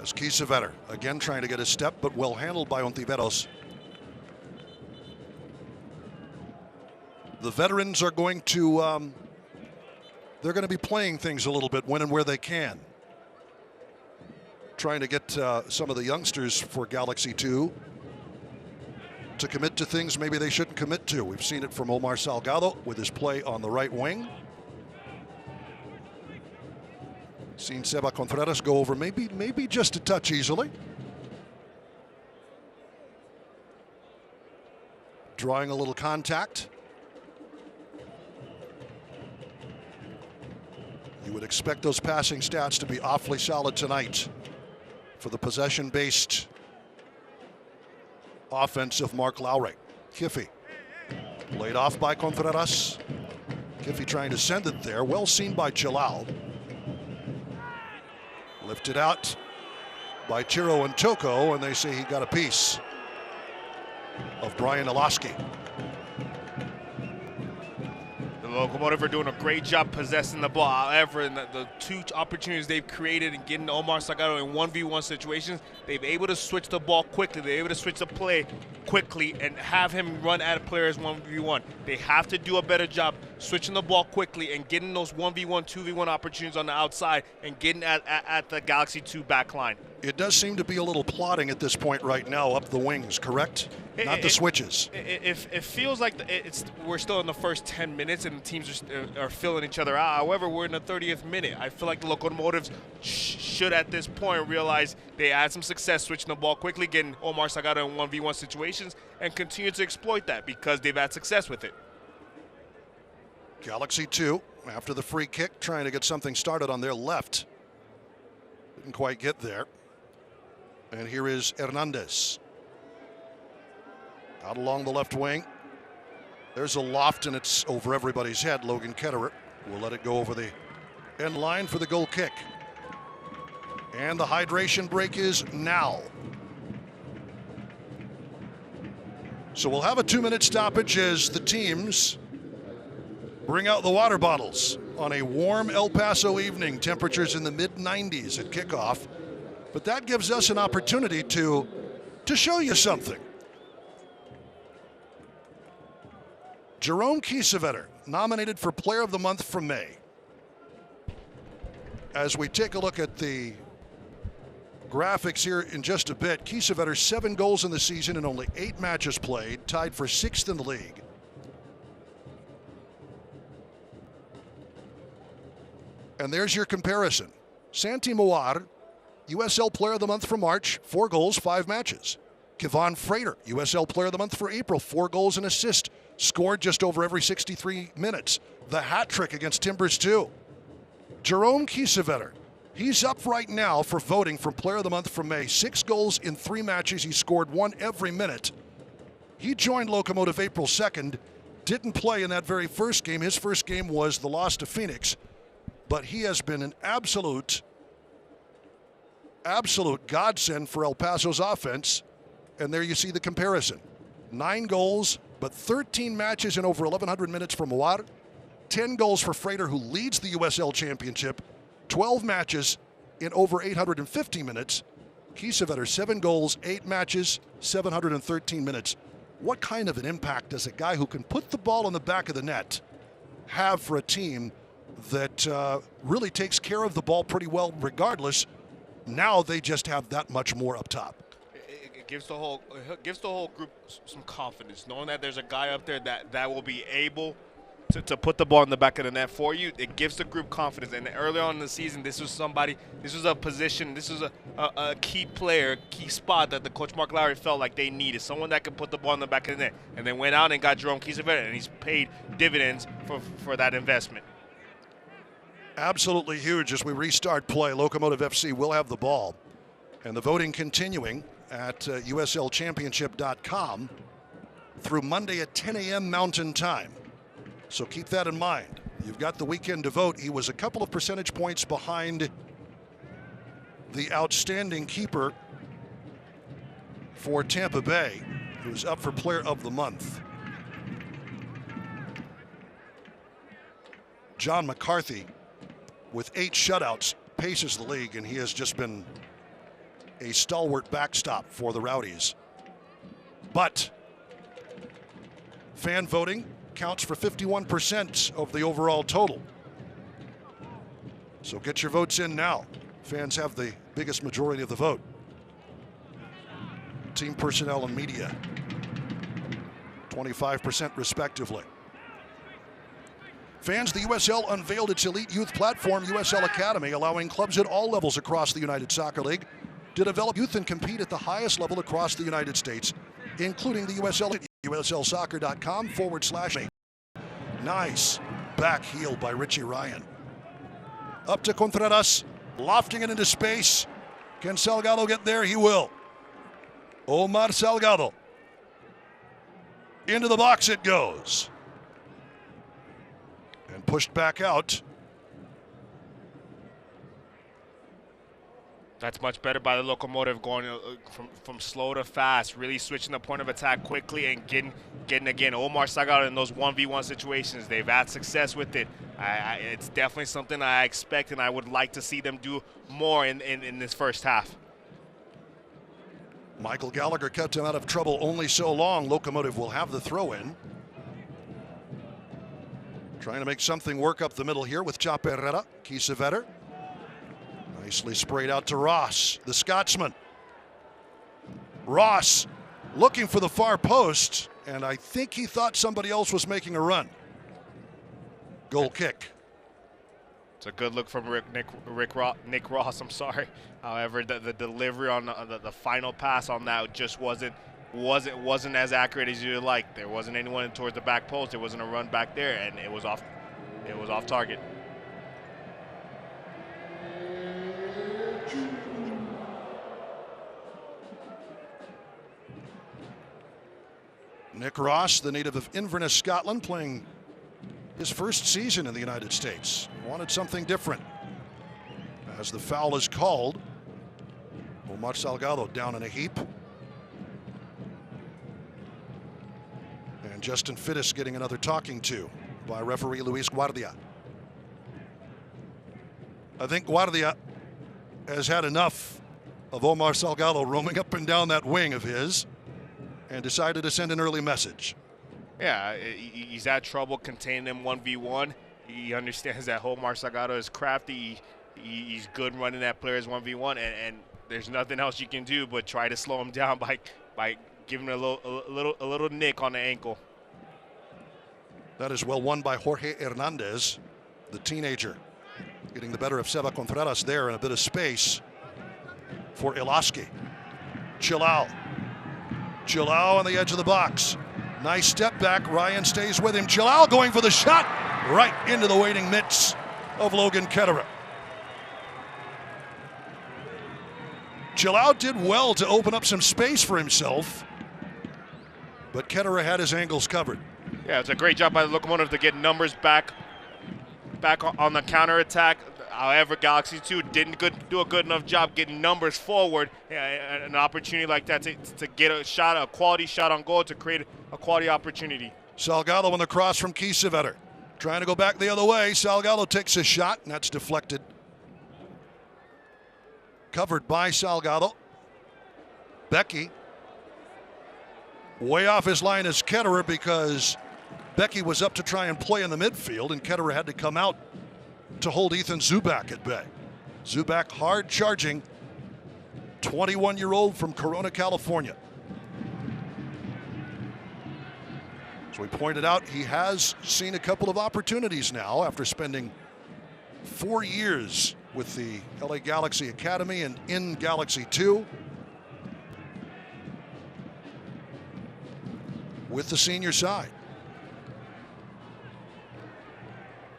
As Kiesewetter again trying to get a step, but well handled by Ontiveros. The veterans are going to, they're going to be playing things a little bit when and where they can. Trying to get some of the youngsters for Galaxy 2 to commit to things maybe they shouldn't commit to. We've seen it from Omar Salgado with his play on the right wing. Seen Seba Contreras go over maybe just a touch easily. Drawing a little contact. You would expect those passing stats to be awfully solid tonight for the possession-based offense of Mark Lowry. Kiffy laid off by Contreras. Kiffy trying to send it there. Well seen by Jalal. Lifted out by Tiro and Toko, and they say he got a piece of Brian Elaski. The Locomotive are doing a great job possessing the ball. However, in the two opportunities they've created and getting Omar Salgado in 1v1 situations, they've able to switch the ball quickly. They're able to switch the play quickly and have him run at players 1v1. They have to do a better job switching the ball quickly and getting those 1v1, 2v1 opportunities on the outside and getting at the Galaxy 2 back line. It does seem to be a little plodding at this point right now up the wings, correct? Not the switches. It feels like we're still in the first 10 minutes and the teams are filling each other out. However, we're in the 30th minute. I feel like the Locomotives should at this point realize they had some success switching the ball quickly, getting Omar Salgado in 1v1 situations, and continue to exploit that because they've had success with it. Galaxy 2, after the free kick, trying to get something started on their left. Didn't quite get there. And here is Hernandez. Out along the left wing. There's a loft, and it's over everybody's head. Logan Ketterer will let it go over the end line for the goal kick. And the hydration break is now. So we'll have a 2-minute stoppage as the teams bring out the water bottles on a warm El Paso evening. Temperatures in the mid-90s at kickoff. But that gives us an opportunity to show you something. Jerome Kiesewetter, nominated for Player of the Month from May. As we take a look at the graphics here in just a bit, Kiesewetter 7 goals in the season in only 8 matches played, tied for 6th in the league. And there's your comparison. Santi Moar, USL Player of the Month for March, 4 goals, 5 matches. Kevon Frater, USL Player of the Month for April, 4 goals and assist, scored just over every 63 minutes. The hat trick against Timbers 2. Jerome Kiesewetter, he's up right now for voting for Player of the Month from May. 6 goals in 3 matches. He scored 1 every minute. He joined Locomotive April 2nd, didn't play in that very first game. His first game was the loss to Phoenix, but he has been an absolute godsend for El Paso's offense. And there you see the comparison. 9 goals, but 13 matches in over 1,100 minutes for Moar. 10 goals for Frater, who leads the USL Championship. 12 matches in over 850 minutes. Kiesewetter, 7 goals, 8 matches, 713 minutes. What kind of an impact does a guy who can put the ball in the back of the net have for a team that really takes care of the ball pretty well regardless? Now they just have that much more up top. It gives the whole group some confidence, knowing that there's a guy up there that will be able to put the ball in the back of the net for you. It gives the group confidence. And early on in the season, this was a position, this was a key player, key spot that the coach Mark Lowry felt like they needed, someone that could put the ball in the back of the net. And then went out and got Jerome Kiesewetter, and he's paid dividends for that investment. Absolutely huge as we restart play. Locomotive FC will have the ball. And the voting continuing at uslchampionship.com through Monday at 10 a.m. Mountain Time. So keep that in mind. You've got the weekend to vote. He was a couple of percentage points behind the outstanding keeper for Tampa Bay, who's up for Player of the Month. John McCarthy, with 8 shutouts, paces the league, and he has just been a stalwart backstop for the Rowdies. But fan voting counts for 51% of the overall total. So get your votes in now. Fans have the biggest majority of the vote. Team personnel and media, 25% respectively. Fans, the USL unveiled its elite youth platform, USL Academy, allowing clubs at all levels across the United Soccer League to develop youth and compete at the highest level across the United States, including the USL at uslsoccer.com/. Nice back heel by Richie Ryan. Up to Contreras, lofting it into space. Can Salgado get there? He will. Omar Salgado. Into the box it goes. And pushed back out. That's much better by the Locomotive, going from slow to fast, really switching the point of attack quickly and getting again Omar Salgado in those 1v1 situations. They've had success with it. It's definitely something I expect, and I would like to see them do more in this first half. Michael Gallagher kept him out of trouble only so long. Locomotive will have the throw in. Trying to make something work up the middle here with Chapa Herrera. Kiesewetter. Nicely sprayed out to Ross, the Scotsman. Ross looking for the far post, and I think he thought somebody else was making a run. Goal kick. It's a good look from Nick Ross. I'm sorry. However, the delivery on the final pass on that just wasn't as accurate as you'd like. There wasn't anyone towards the back post. There wasn't a run back there, and it was off target. Nick Ross, the native of Inverness, Scotland, playing his first season in the United States. Wanted something different. As the foul is called, Omar Salgado down in a heap. And Justin Fittis getting another talking to by referee Luis Guardia. I think Guardia has had enough of Omar Salgado roaming up and down that wing of his and decided to send an early message. Yeah, he's had trouble containing him 1v1. He understands that Omar Salgado is crafty. He's good running at players 1v1, and there's nothing else you can do but try to slow him down by giving him a little nick on the ankle. That is well won by Jorge Hernandez, the teenager, getting the better of Seba Contreras there in a bit of space for Ilaski. Chilao on the edge of the box. Nice step back. Ryan stays with him. Chilao going for the shot right into the waiting mitts of Logan Ketterer. Chilao did well to open up some space for himself, but Ketterer had his angles covered. Yeah, it's a great job by the Locomotive to get numbers back on the counterattack. However, Galaxy 2 didn't do a good enough job getting numbers forward. Yeah, an opportunity like that to get a quality shot on goal to create a quality opportunity. Salgado on the cross from Kiesewetter. Trying to go back the other way. Salgado takes a shot, and that's deflected. Covered by Salgado. Becky. Way off his line is Ketterer because Becky was up to try and play in the midfield, and Ketterer had to come out to hold Ethan Zubak at bay. Zubak hard charging, 21-year-old from Corona, California. As we pointed out, he has seen a couple of opportunities now after spending 4 years with the LA Galaxy Academy and in Galaxy 2. With the senior side.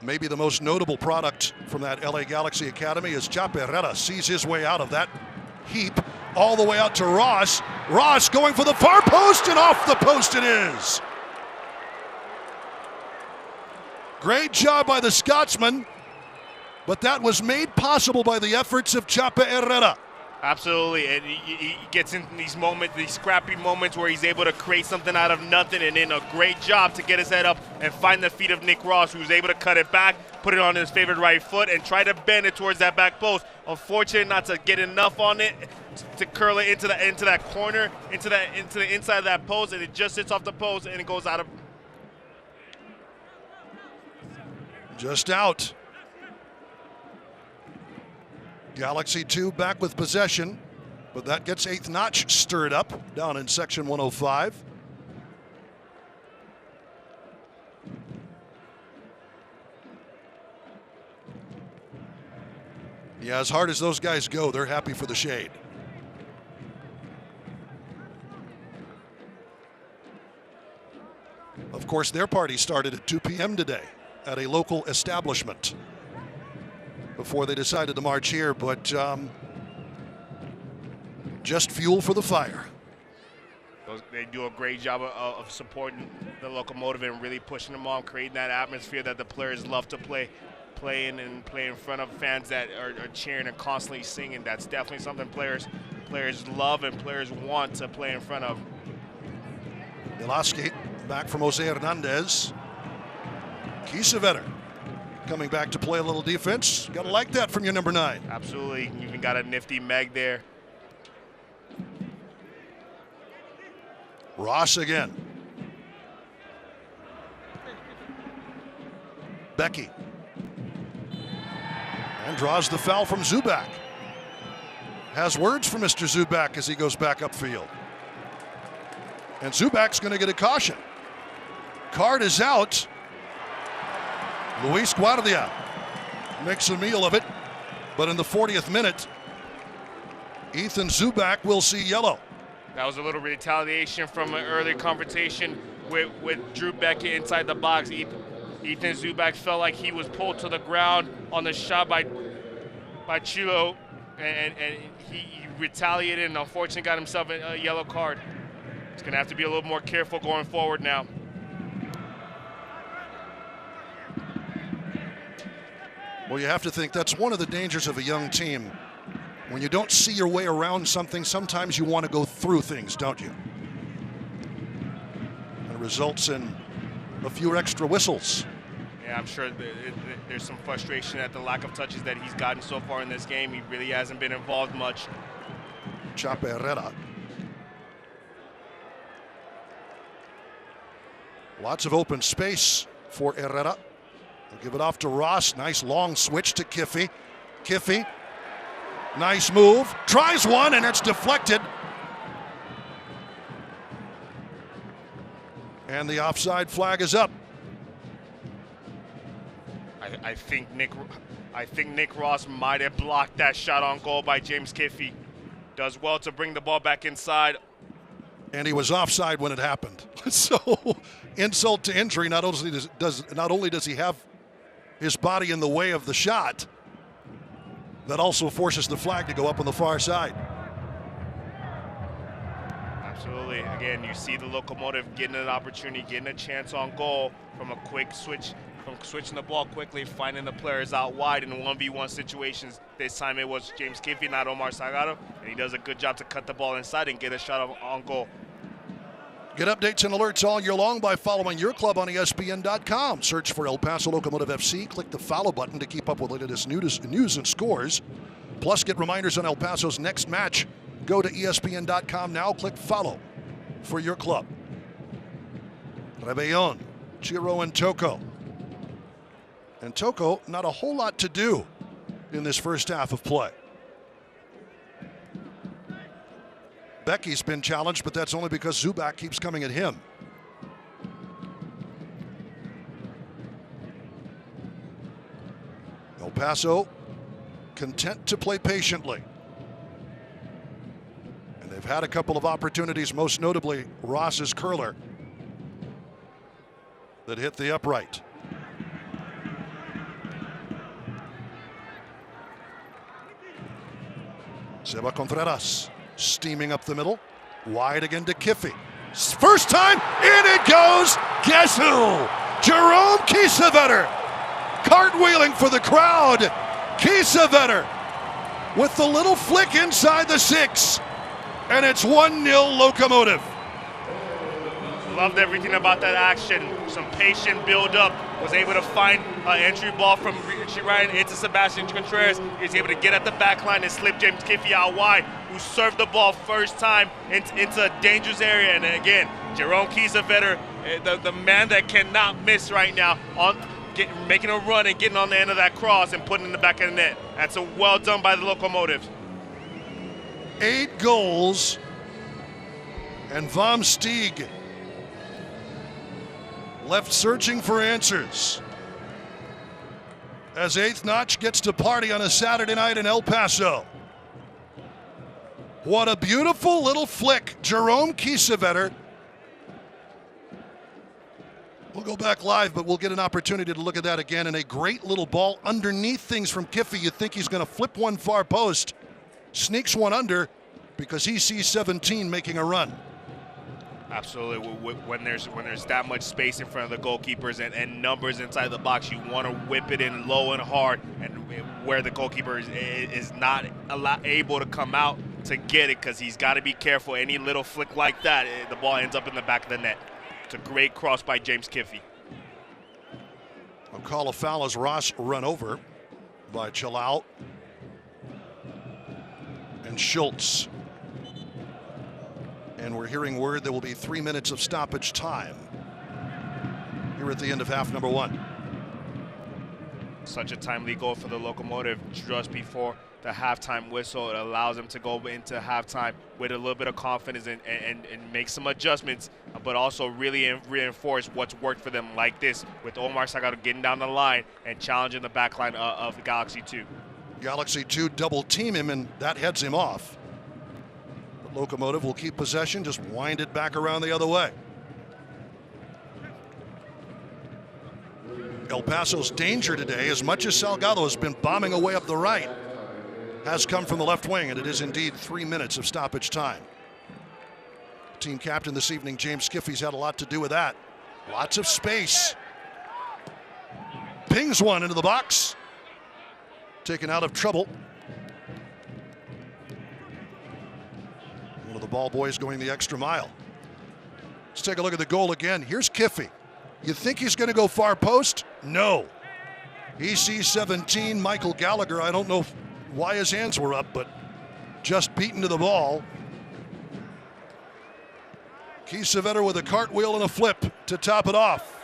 Maybe the most notable product from that LA Galaxy Academy is Chapa Herrera sees his way out of that heap all the way out to Ross. Ross going for the far post, and off the post it is. Great job by the Scotsman, but that was made possible by the efforts of Chapa Herrera. Absolutely, and he gets in these moments, these scrappy moments where he's able to create something out of nothing, and then a great job to get his head up and find the feet of Nick Ross, who was able to cut it back, put it on his favorite right foot, and try to bend it towards that back post. Unfortunate not to get enough on it, to curl it into that corner, into the inside of that post, and it just sits off the post and it goes out of. Just out. Galaxy 2 back with possession, but that gets eighth notch stirred up down in section 105. Yeah, as hard as those guys go, they're happy for the shade. Of course, their party started at 2 p.m. today at a local establishment before they decided to march here, but just fuel for the fire. They do a great job of supporting the locomotive and really pushing them on, creating that atmosphere that the players love to play in and play in front of fans that are cheering and constantly singing. That's definitely something players love and players want to play in front of. Velasquez back from Jorge Hernandez. Kiesewetter coming back to play a little defense. Gotta like that from your number 9. Absolutely. You even got a nifty Meg there. Ross again. Becky. And draws the foul from Zubak. Has words for Mr. Zubak as he goes back upfield. And Zubak's going to get a caution. Card is out. Luis Guardia makes a meal of it. But in the 40th minute, Ethan Zubak will see yellow. That was a little retaliation from an earlier confrontation with Drew Beckett inside the box. Ethan Zubak felt like he was pulled to the ground on the shot by Chilo, and he retaliated and unfortunately got himself a yellow card. He's going to have to be a little more careful going forward now. Well, you have to think that's one of the dangers of a young team. When you don't see your way around something, sometimes you want to go through things, don't you? And it results in a few extra whistles. Yeah, I'm sure there's some frustration at the lack of touches that he's gotten so far in this game. He really hasn't been involved much. Chape Herrera. Lots of open space for Herrera. We'll give it off to Ross. Nice long switch to Kiffy. Kiffy. Nice move. Tries one, and it's deflected. And the offside flag is up. I think Nick Ross might have blocked that shot on goal by James Kiffy. Does well to bring the ball back inside. And he was offside when it happened. So, insult to injury. Not only does he have his body in the way of the shot, that also forces the flag to go up on the far side. Absolutely. Again, you see the locomotive getting an opportunity, getting a chance on goal from a quick switch, from switching the ball quickly, finding the players out wide in 1v1 situations. This time it was James Kiffy, not Omar Salgado, and he does a good job to cut the ball inside and get a shot on goal. Get updates and alerts all year long by following your club on ESPN.com. Search for El Paso Locomotive FC. Click the follow button to keep up with the latest news and scores. Plus, get reminders on El Paso's next match. Go to ESPN.com now. Click follow for your club. Rebellon, Chiro, and Toko. And Toko, not a whole lot to do in this first half of play. Becky's been challenged, but that's only because Zubak keeps coming at him. El Paso content to play patiently. And they've had a couple of opportunities, most notably Ross's curler that hit the upright. Seba Contreras steaming up the middle. Wide again to Kiffy. First time, in it goes. Guess who? Jerome Kiesewetter. Cartwheeling for the crowd. Kiesewetter with the little flick inside the 6. And it's 1-0 Locomotive. Loved everything about that action. Some patient build-up. Was able to find an entry ball from Richie Ryan into Sebastian Contreras. He was able to get at the back line and slip James Kiffey out wide, who served the ball first time into a dangerous area. And again, Jerome Kiesewetter, the man that cannot miss right now, making a run and getting on the end of that cross and putting it in the back of the net. That's well done by the Locomotive. 8 goals, and Vom Steeg left searching for answers as Eighth Notch gets to party on a Saturday night in El Paso. What a beautiful little flick. Jerome Kiesewetter. We'll go back live, but we'll get an opportunity to look at that again. And a great little ball underneath things from Kiffey. You think he's going to flip one far post. Sneaks one under because he sees 17 making a run. Absolutely. When there's that much space in front of the goalkeepers and numbers inside the box, you want to whip it in low and hard, and where the goalkeeper is not able to come out to get it, because he's got to be careful. Any little flick like that, the ball ends up in the back of the net. It's a great cross by James Kiffey. I'll call a foul as Ross run over by Chalao and Schultz. And we're hearing word there will be 3 minutes of stoppage time here at the end of half number 1. Such a timely goal for the Locomotive just before the halftime whistle. It allows them to go into halftime with a little bit of confidence and make some adjustments, but also really reinforce what's worked for them, like this with Omar Salgado getting down the line and challenging the back line of the Galaxy 2. Galaxy 2 double team him, and that heads him off. But Locomotive will keep possession, just wind it back around the other way. El Paso's danger today, as much as Salgado has been bombing away up the right, has come from the left wing, and it is indeed 3 minutes of stoppage time. Team captain this evening, James Kiffey's had a lot to do with that. Lots of space. Pings one into the box. Taken out of trouble. One of the ball boys going the extra mile. Let's take a look at the goal again. Here's Kiffey. You think he's going to go far post? No. He sees 17. Michael Gallagher, I don't know why his hands were up, but just beaten to the ball. Kiesewetter with a cartwheel and a flip to top it off.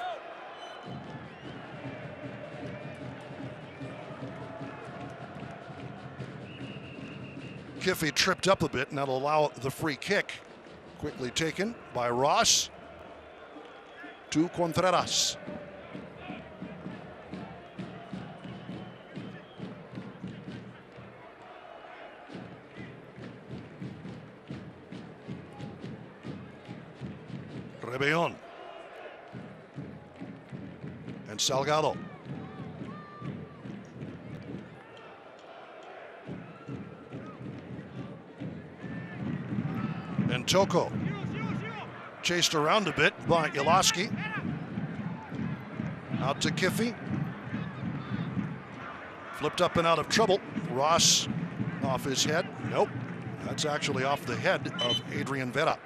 Kiffey tripped up a bit, and that'll allow the free kick. Quickly taken by Ross to Contreras. Rebellon and Salgado. And Toko chased around a bit by Iloski. Out to Kiffey. Flipped up and out of trouble. Ross off his head. Nope. That's actually off the head of Adrian Vera.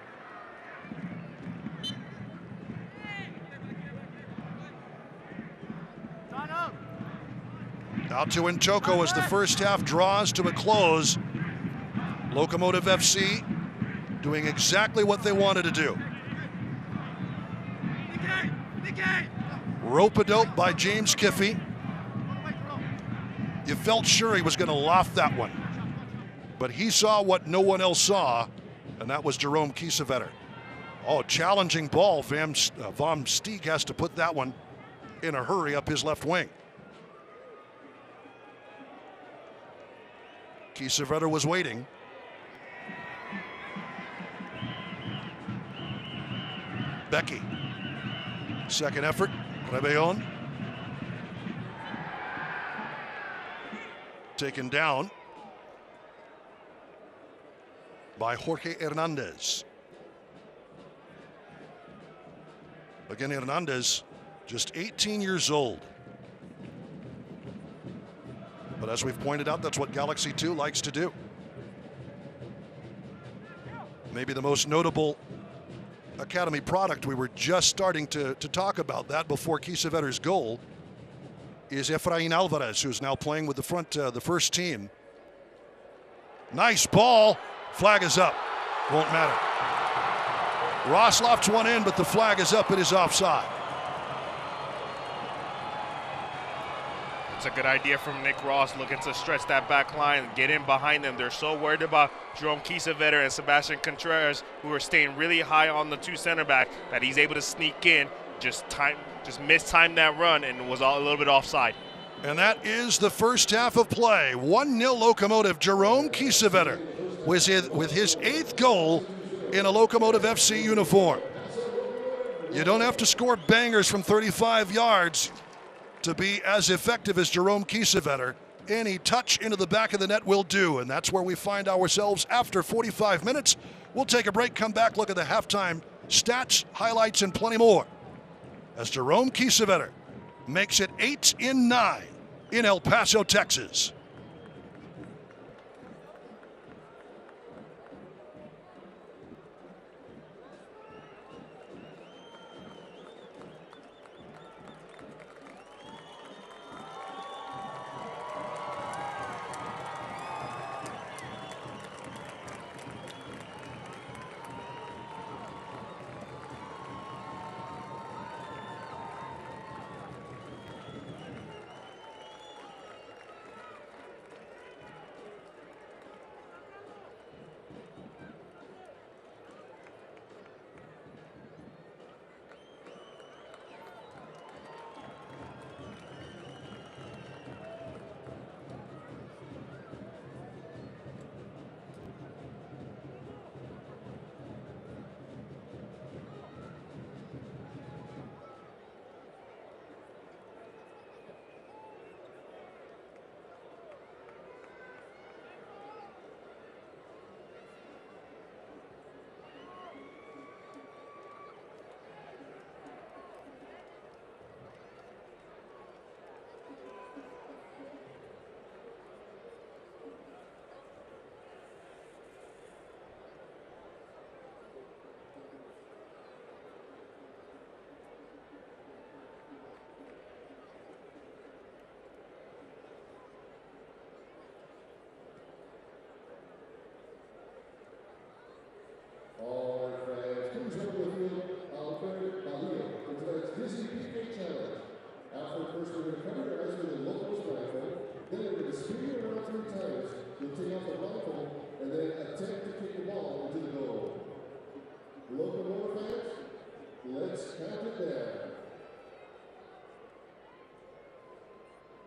Out to Ntoko as the first half draws to a close. Locomotive FC doing exactly what they wanted to do. Rope-a-dope by James Kiffey. You felt sure he was going to loft that one. But he saw what no one else saw, and that was Jerome Kiesewetter. Oh, challenging ball. Vom Steeg has to put that one in a hurry up his left wing. Kiesewetter was waiting. Becky. Second effort. Rebellon. Taken down by Jorge Hernandez. Again, Hernandez, just 18 years old. But as we've pointed out, that's what Galaxy 2 likes to do. Maybe the most notable academy product. We were just starting to talk about that before Kiesevetter's goal. Is Efrain Alvarez, who's now playing with the first team. Nice ball. Flag is up. Won't matter. Ross lofts one in, but the flag is up. It is offside. It's a good idea from Nick Ross, looking to stretch that back line, get in behind them. They're so worried about Jerome Kiesevetter and Sebastian Contreras, who are staying really high on the two center back, that he's able to sneak in, just mistime that run, and was a little bit offside. And that is the first half of play. 1-0 Locomotive. Jerome Kiesevetter with his 8th goal in a Locomotive FC uniform. You don't have to score bangers from 35 yards to be as effective as Jerome Kiesevetter. Any touch into the back of the net will do, and that's where we find ourselves after 45 minutes. We'll take a break, come back, look at the halftime stats, highlights, and plenty more as Jerome Kiesevetter makes it 8 in 9 in El Paso, Texas. All right, fans, please help with me, Alfred Bahia for tonight's Dizzy PK Challenge. Alfred first will recover your eyes with a Locos rifle, then with a spin around 3 times, you'll take off the rifle and then attempt to kick the ball into the goal. Locomotive fans, let's count it down.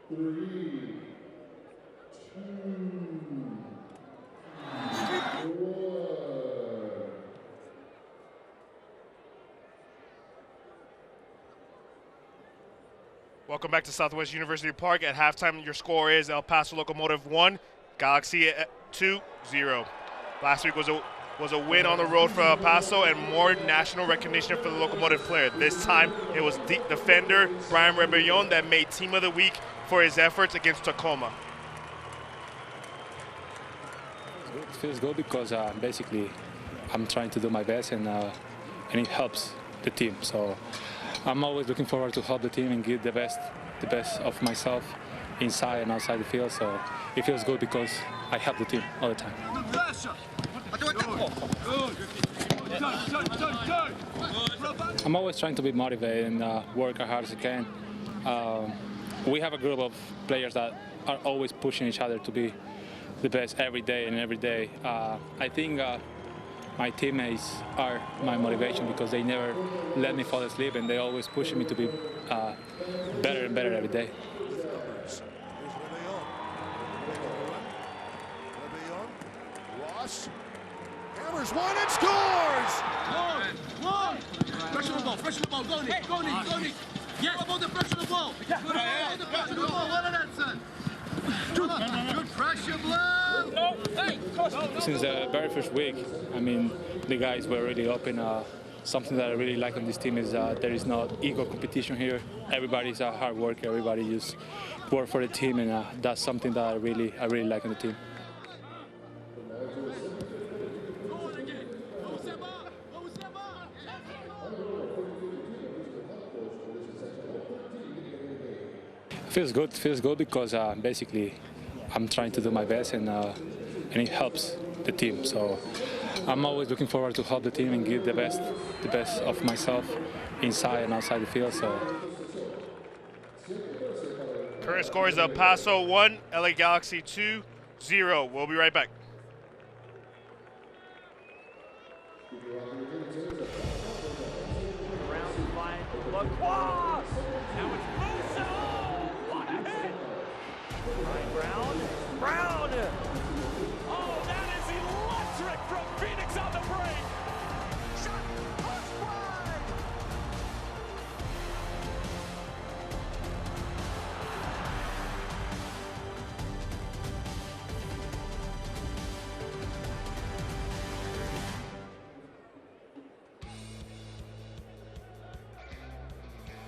3, 2, 1. Welcome back to Southwest University Park. At halftime, your score is El Paso Locomotive 1, Galaxy 2-0. Last week was a win on the road for El Paso and more national recognition for the Locomotive player. This time, it was defender Brian Rebellon that made Team of the Week for his efforts against Tacoma. It feels good because basically I'm trying to do my best and it helps the team. So I'm always looking forward to help the team and give the best of myself inside and outside the field. So it feels good because I help the team all the time. I'm always trying to be motivated and work as hard as I can. We have a group of players that are always pushing each other to be the best every day. I think my teammates are my motivation because they never let me fall asleep and they always pushing me to be better and better every day. Ross hammers one and scores! Pressure the ball, go Nick. Yeah, about the pressure the ball. Yeah, about the pressure the ball, what that, son? Good pressure, blow! Since the very first week, I mean, the guys were really open. Something that I really like on this team is there is no ego competition here. Everybody's a hard worker. Everybody just work for the team, and that's something that I really like on the team. Feels good because basically I'm trying to do my best and it helps the team. So I'm always looking forward to help the team and give the best of myself inside and outside the field. So current score is El Paso 1, LA Galaxy 2-0. We'll be right back. Around line, lacrosse! Now it's loose. Oh, what a hit! Brown! Oh, that is electric from Phoenix on the break! Shot, push, fly!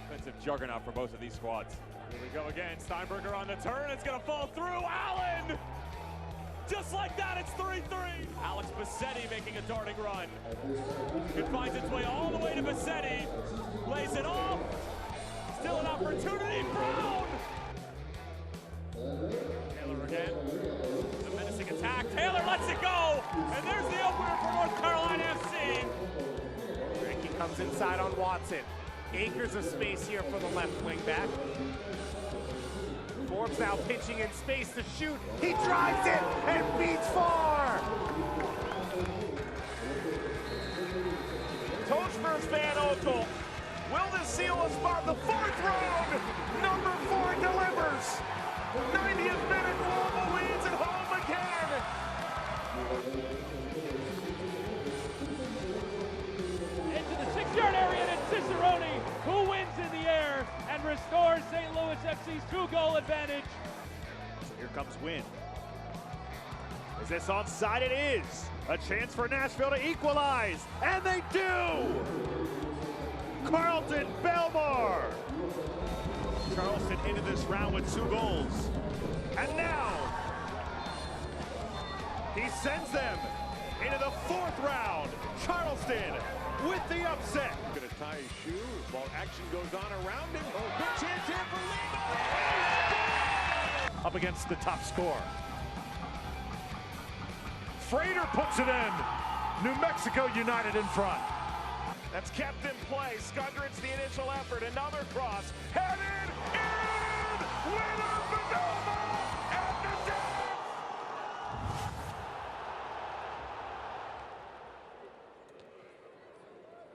Offensive juggernaut for both of these squads. Here we go again. Steinberger on the turn. It's going to fall through. Allen! Just like that, it's 3-3. Alex Bassetti making a darting run. It finds its way all the way to Bassetti. Lays it off. Still an opportunity. Brown! Taylor again. The menacing attack. Taylor lets it go. And there's the opener for North Carolina FC. Ricky comes inside on Watson. Acres of space here for the left wing back. Forbes now pitching in space to shoot. He drives it and beats far. Tochmer's Van Okel. Will this seal us by the fourth round? Number 4 delivers. 90th minute, Louisville leads at home again. Into the 6-yard area, and it's Cicerone who wins in the air and restores St. Louis FC's 2-goal advantage. Here comes Wynn. Is this onside? It is. A chance for Nashville to equalize. And they do! Carlton Belmar. Charleston into this round with 2 goals. And now, he sends them into the 4th round. Charleston with the upset. Gonna tie his shoe while action goes on around him. Good chance here for Lima. Up against the top scorer. Frater puts it in. New Mexico United in front. That's kept in play. Skundred's the initial effort. Another cross. Headed in. Winner Bonoma at the death.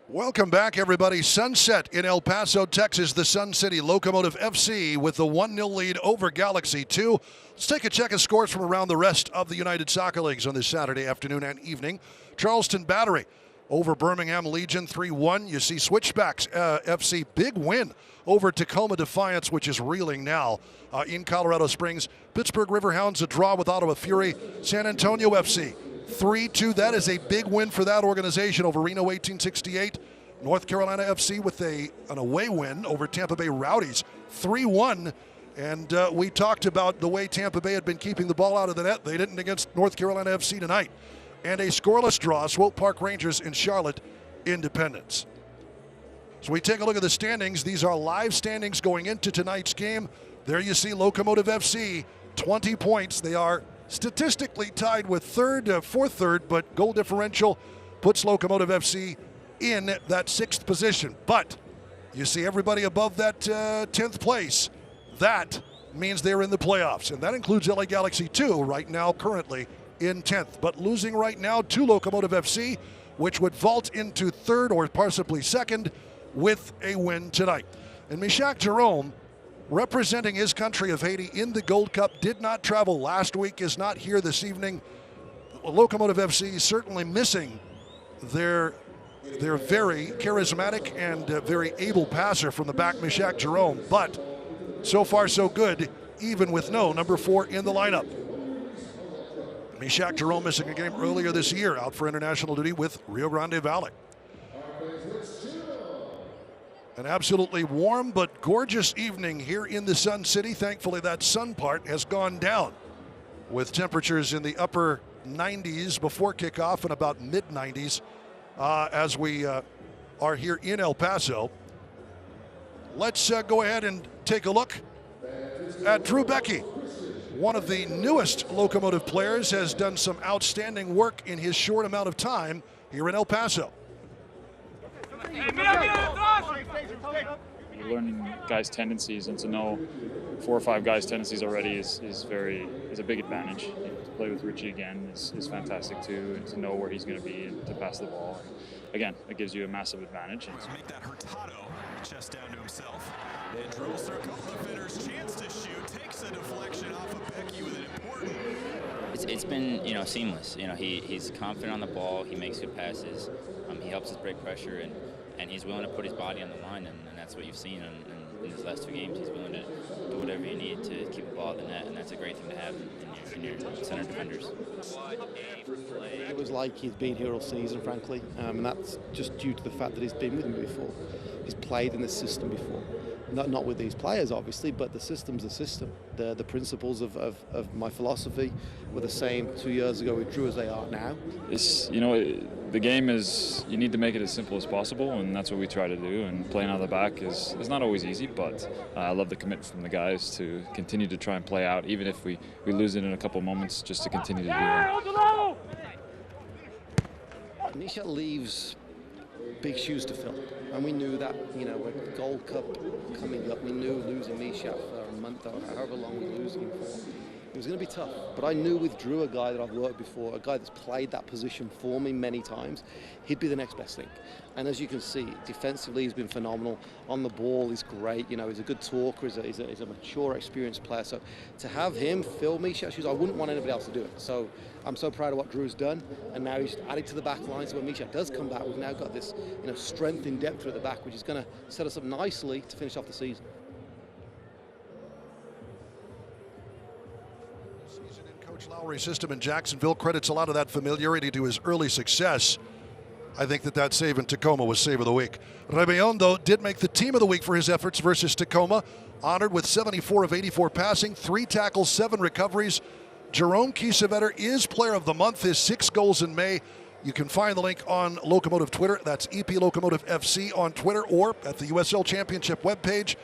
Welcome back, everybody. Sunset in El Paso, Texas. The Sun City Locomotive FC with the 1-0 lead over Galaxy 2. Let's take a check of scores from around the rest of the United Soccer Leagues on this Saturday afternoon and evening. Charleston Battery over Birmingham Legion 3-1. You see Switchbacks FC, big win over Tacoma Defiance, which is reeling now in Colorado Springs. Pittsburgh Riverhounds a draw with Ottawa Fury. San Antonio FC 3-2. That is a big win for that organization over Reno 1868. North Carolina FC with an away win over Tampa Bay Rowdies 3-1. And we talked about the way Tampa Bay had been keeping the ball out of the net. They didn't against North Carolina FC tonight. And a scoreless draw, Swope Park Rangers and Charlotte Independence. So we take a look at the standings. These are live standings going into tonight's game. There you see Locomotive FC, 20 points. They are statistically tied with fourth third, but goal differential puts Locomotive FC in that 6th position. But you see everybody above that 10th place. That means they're in the playoffs, and that includes LA Galaxy 2 right now currently in 10th, but losing right now to Locomotive FC, which would vault into 3rd or possibly 2nd with a win tonight. And Meshach Jerome, representing his country of Haiti in the Gold Cup, did not travel last week, is not here this evening. Locomotive FC certainly missing their very charismatic and very able passer from the back, Meshach Jerome, but so far so good, even with no number 4 in the lineup. Meshach Jerome missing a game earlier this year, out for international duty with Rio Grande Valley. An absolutely warm but gorgeous evening here in the Sun City. Thankfully, that sun part has gone down with temperatures in the upper 90s before kickoff and about mid-90s as we are here in El Paso. Let's go ahead and take a look Drew Becky, one of the newest Locomotive players, has done some outstanding work in his short amount of time here in El Paso. You learn guys' tendencies, and to know 4 or 5 guys' tendencies already is a big advantage. To play with Richie again is fantastic too, and to know where he's going to be and to pass the ball. And again, it gives you a massive advantage. Make that Hurtado chest down to himself. And dribbles through a couple defenders, chance to shoot, takes a deflection off of Becky with an important. It's been, seamless. He's confident on the ball. He makes good passes. He helps us break pressure, and he's willing to put his body on the line, and that's what you've seen in his last 2 games. He's willing to do whatever you need to keep the ball at the net, and that's a great thing to have in your center defenders. It was like he's been here all season, frankly, and that's just due to the fact that he's been with me before. He's played in this system before. Not with these players, obviously, but the system's the system. The principles of my philosophy were the same 2 years ago with Drew as they are now. The game is, you need to make it as simple as possible, and that's what we try to do. And playing out of the back is not always easy, but I love the commitment from the guys to continue to try and play out, even if we lose it in a couple of moments, just to continue to do that. Misha leaves big shoes to fill, and we knew that, with Gold Cup coming up, we knew losing Misha for a month or however long we were losing him for, it was going to be tough. But I knew with Drew, a guy that I've worked before, a guy that's played that position for me many times, he'd be the next best thing. And as you can see, defensively he's been phenomenal. On the ball he's great. He's a good talker. He's a mature, experienced player. So to have him fill Misha's shoes, I wouldn't want anybody else to do it. So I'm so proud of what Drew's done. And now he's added to the back line. So when Misha does come back, we've now got this strength in depth at the back, which is going to set us up nicely to finish off the season. Coach Lowry's system in Jacksonville credits a lot of that familiarity to his early success. I think that save in Tacoma was save of the week. Rebellon, though, did make the team of the week for his efforts versus Tacoma. Honored with 74 of 84 passing, 3 tackles, 7 recoveries. Jerome Kiesewetter is player of the month, his 6 goals in May. You can find the link on Locomotive Twitter. That's EP Locomotive FC on Twitter or at the USL Championship webpage.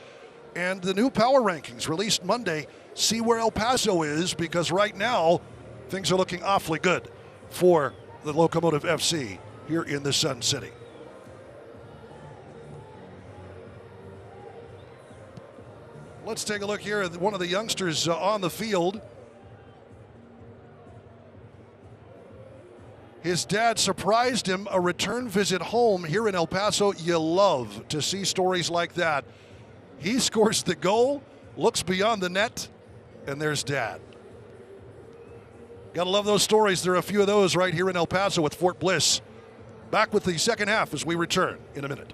And the new power rankings released Monday. See where El Paso is, because right now things are looking awfully good for the Locomotive FC here in the Sun City. Let's take a look here at one of the youngsters on the field. His dad surprised him a return visit home here in El Paso. You love to see stories like that. He scores the goal, looks beyond the net, and there's Dad. Gotta love those stories. There are a few of those right here in El Paso with Fort Bliss. Back with the second half as we return in a minute.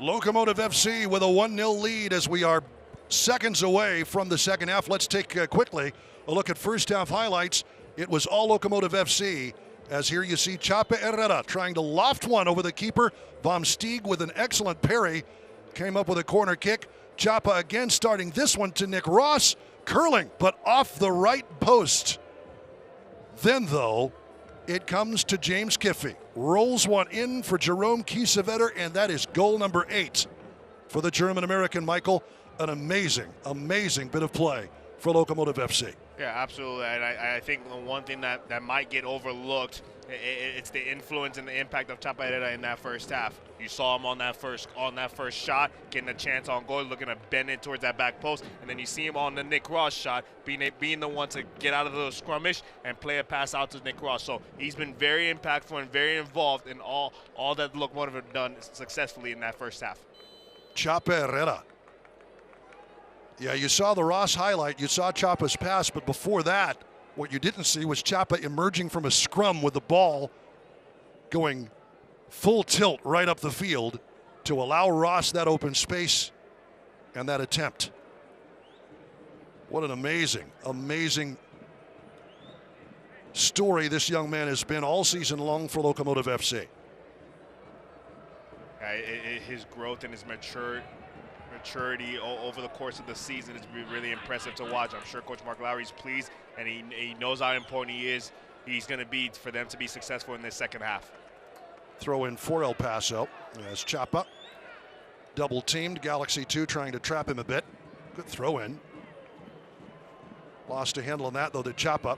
Locomotive FC with a 1-0 lead as we are seconds away from the second half. Let's take quickly a look at first half highlights. It was all Locomotive FC, as here you see Chapa Herrera trying to loft one over the keeper. Vom Steeg with an excellent parry. Came up with a corner kick. Chapa again starting this one to Nick Ross. Curling, but off the right post. Then, though, it comes to James Kiffey. Rolls one in for Jerome Kiesewetter, and that is goal number 8 for the German-American, Michael. An amazing, amazing bit of play for Locomotive FC. Yeah, absolutely. And I think the one thing that might get overlooked, it's the influence and the impact of Chapa Herrera in that first half. You saw him on that first shot, getting a chance on goal, looking to bend it towards that back post, and then you see him on the Nick Ross shot, being the one to get out of the scrummish and play a pass out to Nick Ross. So he's been very impactful and very involved in all that the Locomotive have done successfully in that first half. Chapa Herrera. Yeah, you saw the Ross highlight. You saw Chapa's pass, but before that, what you didn't see was Chapa emerging from a scrum with the ball going full tilt right up the field to allow Ross that open space and that attempt. What an amazing, amazing story this young man has been all season long for Locomotive FC. His growth and his maturity over the course of the season has been really impressive to watch. I'm sure Coach Mark Lowry's pleased, and he knows how important he's going to be for them to be successful in this second half. Throw in for El Paso as Chapa double teamed. Galaxy 2 trying to trap him a bit. Good throw in. Lost a handle on that though to Chapa.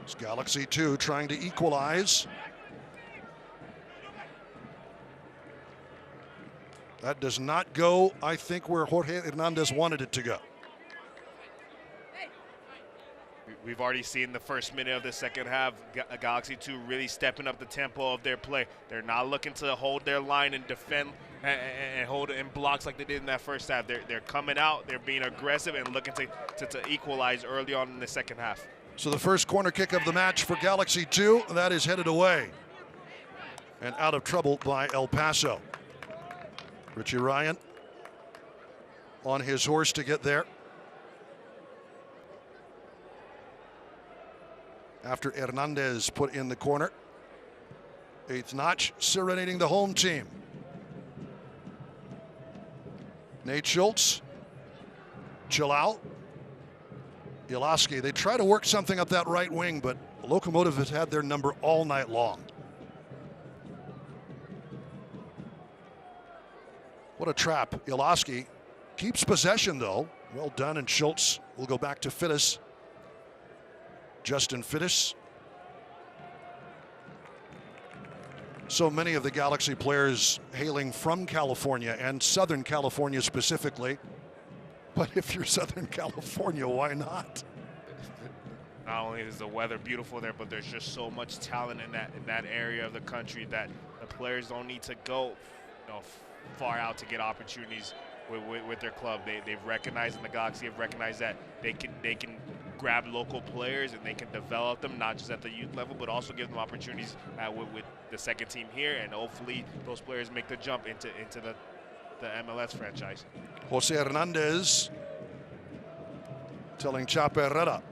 It's Galaxy 2 trying to equalize. That does not go, I think, where Jorge Hernandez wanted it to go. We've already seen the first minute of the second half, Galaxy 2 really stepping up the tempo of their play. They're not looking to hold their line and defend and hold it in blocks like they did in that first half. They're coming out, they're being aggressive and looking to equalize early on in the second half. So the first corner kick of the match for Galaxy 2, that is headed away and out of trouble by El Paso. Richie Ryan on his horse to get there. After Hernandez put in the corner. 8th notch, serenading the home team. Nate Schultz. Chill out. Ilaski, they try to work something up that right wing, but Locomotive has had their number all night long. What a trap. Ilaski keeps possession, though. Well done, and Schultz will go back to Fittis. Justin Fittis. So many of the Galaxy players hailing from California, and Southern California specifically. But if you're Southern California, why not? Not only is the weather beautiful there, but there's just so much talent in that area of the country that the players don't need to go far out to get opportunities with their club. They've recognized, and the Galaxy have recognized that they can grab local players and they can develop them, not just at the youth level, but also give them opportunities with the second team here, and hopefully those players make the jump into the MLS franchise. Jose Hernandez telling Chapa Herrera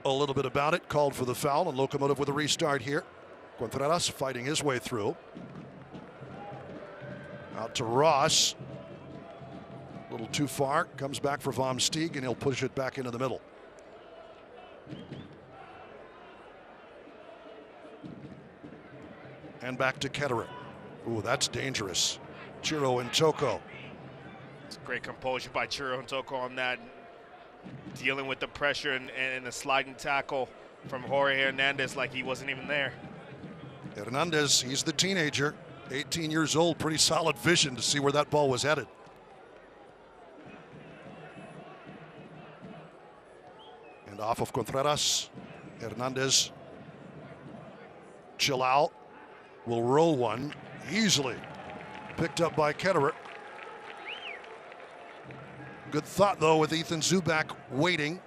a little bit about it, called for the foul, and Locomotive with a restart here. Contreras fighting his way through. Out to Ross. A little too far. Comes back for Vom Steeg, and he'll push it back into the middle. And back to Ketterer. Ooh, that's dangerous. Chiro and Toko. It's great composure by Chiro and Toko on that. Dealing with the pressure and the sliding tackle from Jorge Hernandez like he wasn't even there. Hernandez, he's the teenager. 18 years old, pretty solid vision to see where that ball was headed. And off of Contreras, Hernandez. Chill out. Will roll one easily. Picked up by Ketterer. Good thought, though, with Ethan Zubak waiting.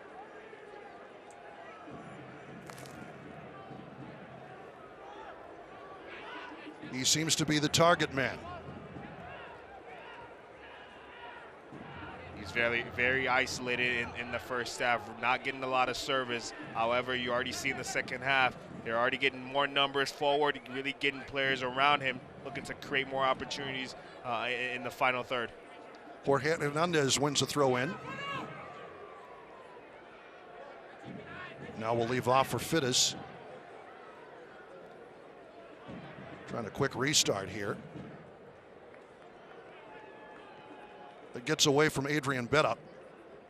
He seems to be the target man. He's very, very isolated in the first half, not getting a lot of service. However, you already see in the second half, they're already getting more numbers forward, really getting players around him, looking to create more opportunities in the final third. Jorge Hernandez wins the throw in. Now we'll leave off for Fittis. Trying a quick restart here. It gets away from Adrian Betta.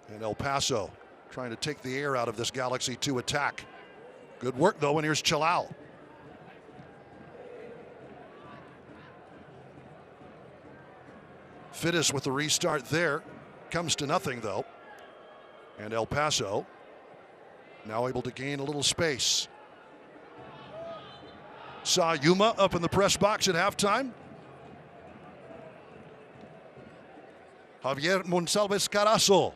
And El Paso trying to take the air out of this Galaxy 2 attack. Good work though, and here's Chalao. Fittis with the restart there. Comes to nothing though. And El Paso now able to gain a little space. Saw Yuma up in the press box at halftime. Javier Monsalves Carazo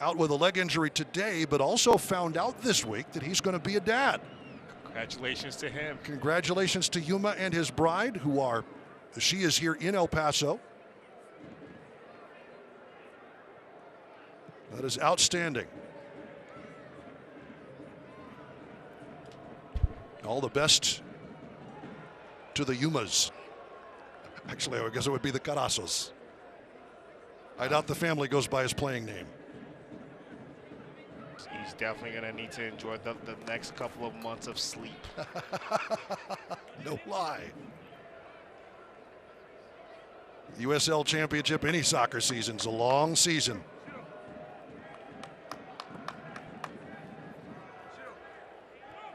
out with a leg injury today, but also found out this week that he's going to be a dad. Congratulations to him. Congratulations to Yuma and his bride, she is here in El Paso. That is outstanding. All the best to the Yumas. Actually, I guess it would be the Carazos. I doubt the family goes by his playing name. He's definitely going to need to enjoy the next couple of months of sleep. No lie. USL Championship, any soccer season's a long season.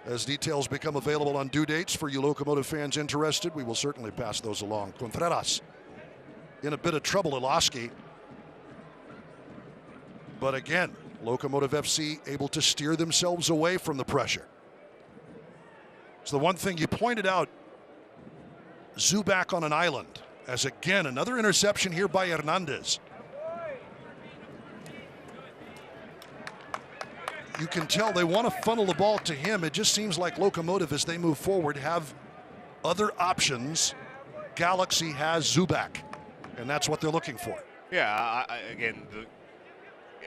As details become available on due dates for you Locomotive fans interested, we will certainly pass those along. Contreras in a bit of trouble, Iloski. But again, Locomotive FC able to steer themselves away from the pressure. It's the one thing you pointed out, Zubac on an island, as again, another interception here by Hernandez. You can tell they want to funnel the ball to him. It just seems like Locomotive, as they move forward, have other options. Galaxy has Zubac, and that's what they're looking for. Yeah,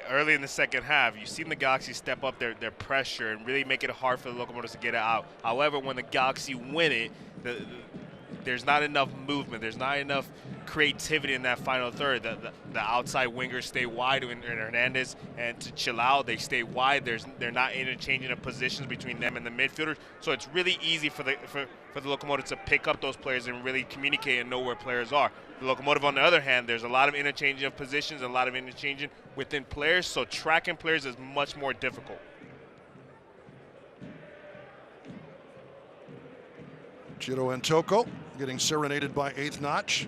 early in the second half, you've seen the Galaxy step up their pressure and really make it hard for the Locomotives to get it out. However, when the Galaxy win it, there's not enough movement. There's not enough creativity in that final third. The outside wingers stay wide, and Hernandez and to Chalao, they stay wide. They're not interchanging of positions between them and the midfielders. So it's really easy for the Locomotive to pick up those players and really communicate and know where players are. The Locomotive, on the other hand, there's a lot of interchanging of positions, a lot of interchanging within players. So tracking players is much more difficult. Chiro Antoko getting serenaded by Eighth Notch.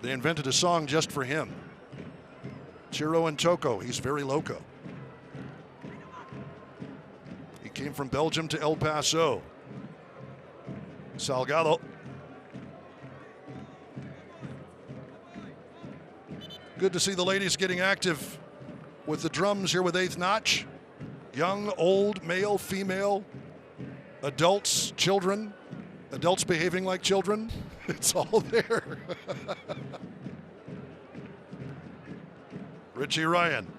They invented a song just for him. Chiro Antoko, he's very loco. He came from Belgium to El Paso. Salgado. Good to see the ladies getting active with the drums here with Eighth Notch. Young, old, male, female, adults, children. Adults behaving like children, it's all there. Richie Ryan.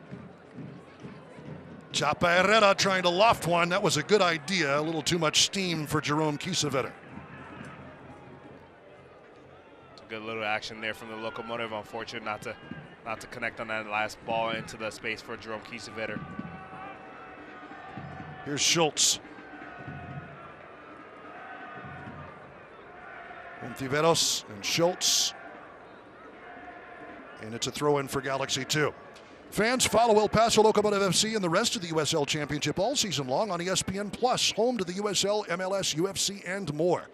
Chapa Herrera trying to loft one. That was a good idea. A little too much steam for Jerome Kiesewetter. Good little action there from the Locomotive. Unfortunate not to connect on that last ball into the space for Jerome Kiesewetter. Here's Schultz. Ontiveros and Schultz. And it's a throw-in for Galaxy 2. Fans, follow El Paso Locomotive FC and the rest of the USL Championship all season long on ESPN Plus, home to the USL, MLS, UFC, and more.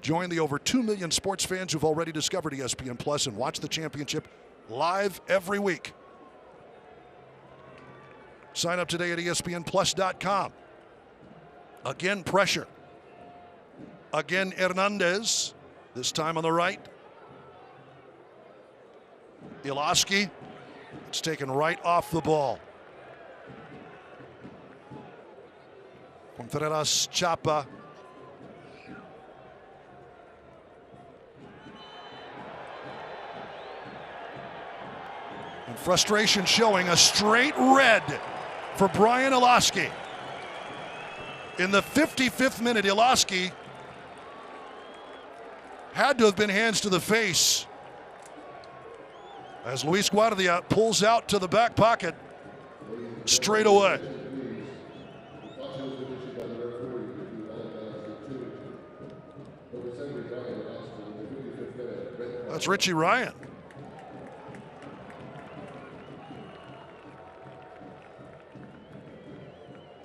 Join the over 2 million sports fans who've already discovered ESPN Plus and watch the championship live every week. Sign up today at ESPNplus.com. Again, pressure. Again, Hernandez. This time on the right. Iloski. It's taken right off the ball. Contreras, Chapa. Frustration showing, a straight red for Brian Iloski. In the 55th minute, Iloski had to have been hands to the face as Luis Guardia pulls out to the back pocket straight away. That's Richie Ryan.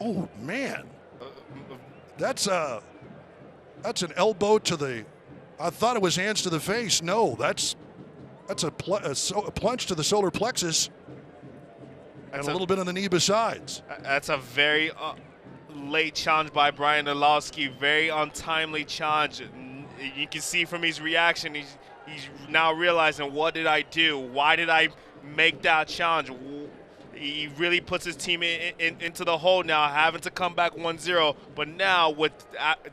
Oh man, that's an elbow to the. I thought it was hands to the face. No, that's a plunge to the solar plexus, and a little bit on the knee besides. That's a very late challenge by Brian Iloski. Very untimely challenge. You can see from his reaction, he's now realizing, what did I do? Why did I make that challenge? He really puts his team into the hole now, having to come back 1-0. But now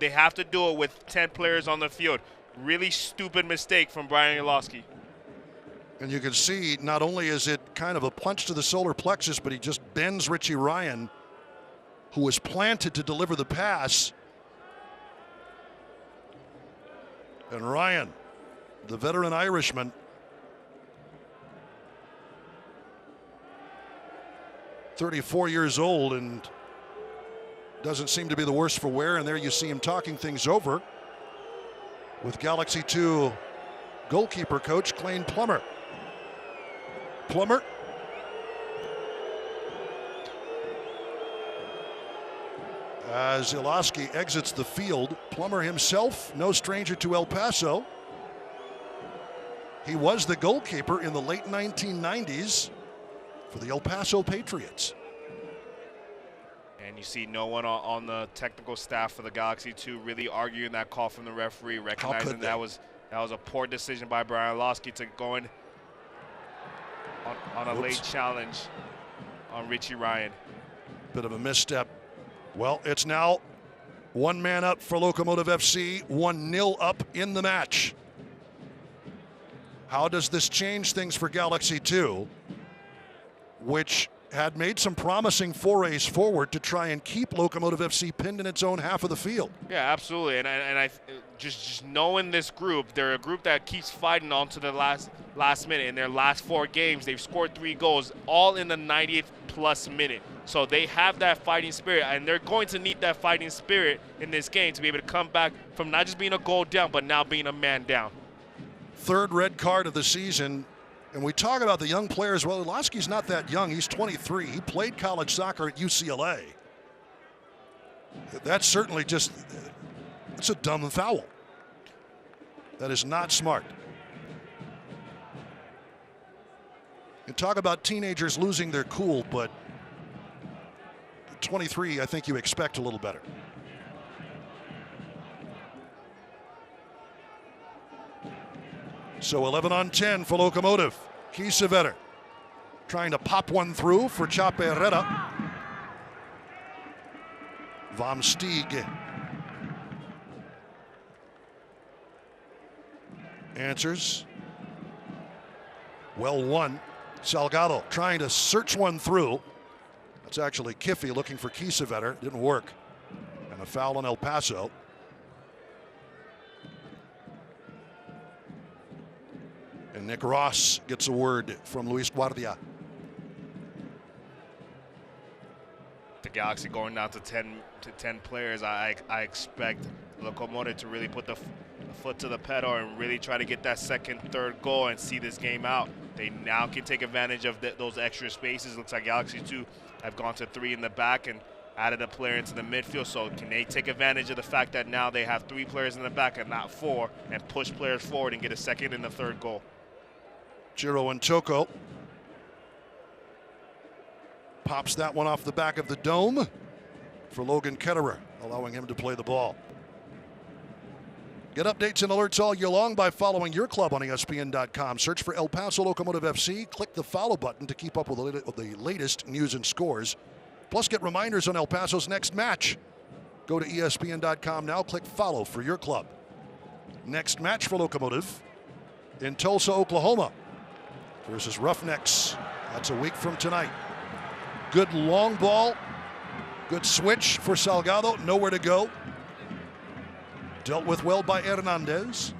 they have to do it with 10 players on the field. Really stupid mistake from Brian Iloski. And you can see not only is it kind of a punch to the solar plexus, but he just bends Richie Ryan, who was planted to deliver the pass. And Ryan, the veteran Irishman, .34 years old, and doesn't seem to be the worse for wear. And there you see him talking things over with Galaxy 2 goalkeeper coach Clayne Plummer. Plummer as Iloski exits the field. Plummer himself, no stranger to El Paso. He was the goalkeeper in the late 1990s for the El Paso Patriots. And you see no one on the technical staff for the Galaxy 2 really arguing that call from the referee, recognizing that was a poor decision by Brian Iloski to go in on a late challenge on Richie Ryan. Bit of a misstep. Well, it's now one man up for Locomotive FC, 1-0 up in the match. How does this change things for Galaxy 2, which had made some promising forays forward to try and keep Locomotive FC pinned in its own half of the field? Yeah, absolutely. And I just knowing this group, they're a group that keeps fighting on to the last minute. In their last 4 games, they've scored 3 goals, all in the 90th plus minute. So they have that fighting spirit, and they're going to need that fighting spirit in this game to be able to come back from not just being a goal down, but now being a man down. 3rd red card of the season. And we talk about the young players. Well, Iloski's not that young. He's 23. He played college soccer at UCLA. That's certainly just, it's a dumb foul. That is not smart. You talk about teenagers losing their cool, but 23, I think you expect a little better. So 11 on 10 for Locomotive. Kiesewetter trying to pop one through for Chape Herrera. Vom Steeg answers. Well won. Salgado trying to search one through. That's actually Kiffy looking for Kiesewetter. Didn't work. And a foul on El Paso. And Nick Ross gets a word from Luis Guardia. The Galaxy going down to 10 players. I expect Locomotive to really put the foot to the pedal and really try to get that second, third goal and see this game out. They now can take advantage of those extra spaces. Looks like Galaxy 2 have gone to 3 in the back and added a player into the midfield. So can they take advantage of the fact that now they have 3 players in the back and not 4 and push players forward and get a second and a third goal? Jiro Ntoko pops that one off the back of the dome for Logan Ketterer, allowing him to play the ball. Get updates and alerts all year long by following your club on ESPN.com. Search for El Paso Locomotive FC. Click the follow button to keep up with the latest news and scores. Plus, get reminders on El Paso's next match. Go to ESPN.com now. Click follow for your club. Next match for Locomotive in Tulsa, Oklahoma versus Roughnecks That's a week from tonight. Good long ball. Good switch for Salgado. Nowhere to go. Dealt with well by Hernandez.